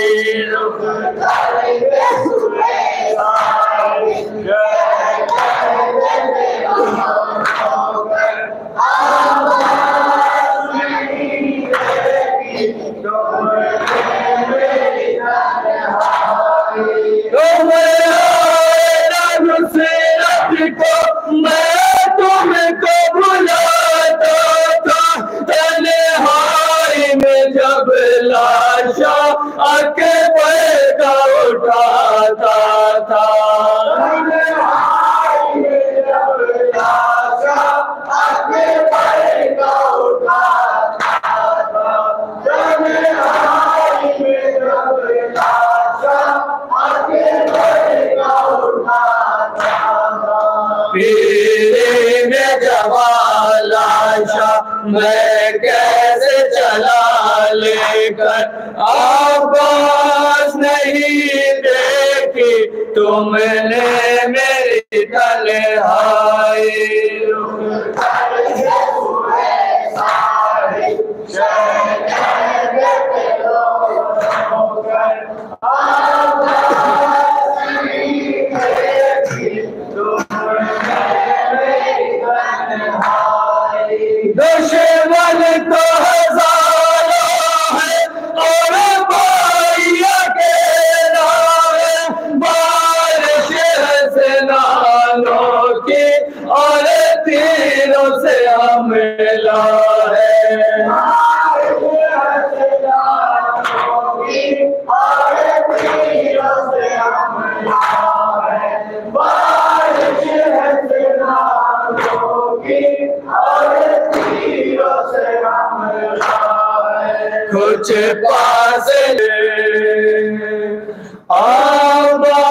मैं तुमको भुलाता था तन्हाई में जब लाशा अकबर का उठाता था। तन्हाई में जब लाशा अकबर का उठाता था। तन्हाई में जब लाशा अकबर का उठाता था। पीरे में जवालाशा मैं कैसे चला लेकर आवाज नहीं देखी तुमने मेरी तन्हाई। दुश्मन तो हजारों है और भाई अकेला है। बारिश से नालों की और तीरों से हमला है। कुछ पास आवाज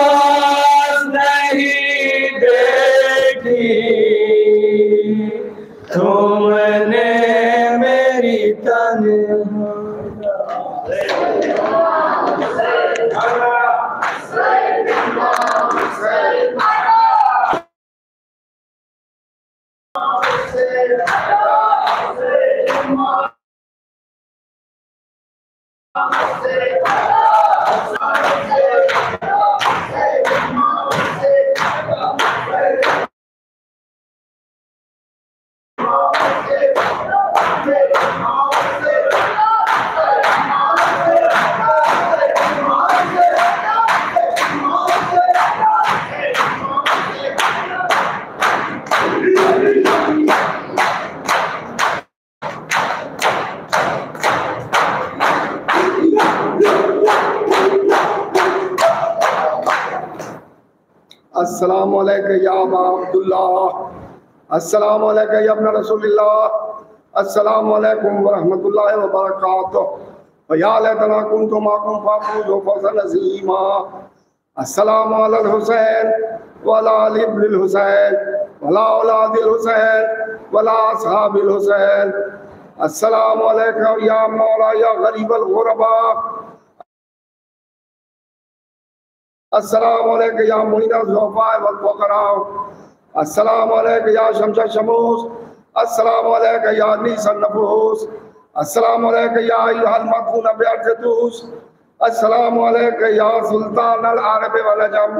नहीं देखी तुमने मेरी तन्हाई। अस्सलामु अलैका या अबा अब्दुल्लाह, अस्सलामु अलैका या इब्न रसूलिल्लाह, अस्सलामु अलैकुम व रहमतुल्लाहि व बरकातुहू व या लैतना कुन्तु माकुम फाफूज़ू फौज़न अज़ीमा। अस्सलामु अलल हुसैन व अला अली इब्निल हुसैन व अला औलादिल हुसैन व अला अस्हाबिल हुसैन। अस्सलामु अलैका या मौला या गरीबल गुरबा, अस्सलामु अलैका या मुइनल ज़ुअफ़ा वल फ़ुक़रा, अस्सलामु अलैका या शम्स शमूस, अस्सलामु अलैका या अनीसन नफूस, अस्सलामु अलैका या अय्युहल मदफून बिअर्ज़तूस, अस्सलामु अलैका या सुल्तान अल अरब वल अजम,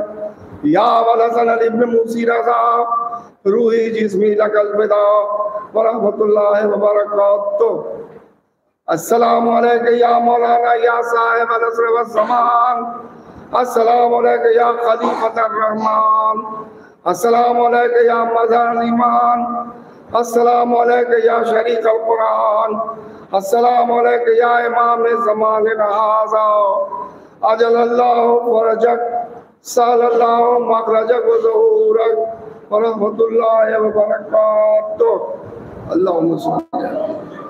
या अबल हसन इब्न मूसी रज़ा, रूही जिस्मी लकल विदा व रहमतुल्लाहि व बरकातुहू। अस्सलामु अलैका या मौलाना या साहिब अल असर व ज़मान, अस्सलामु अलैका या खलीफतुर रहमान, अस्सलामु अलैका या मज़हर ईमान, अस्सलामु अलैका या शरीक अल कुरान, अस्सलामु अलैका या इमाम ज़मान हाज़ा, अजलल्लाहु फरजक सल्लल्लाहु मखरजक व ज़ुहूरक व रहमतुल्लाहि व बरकातुहू। अल्लाहुम्मा सल्लि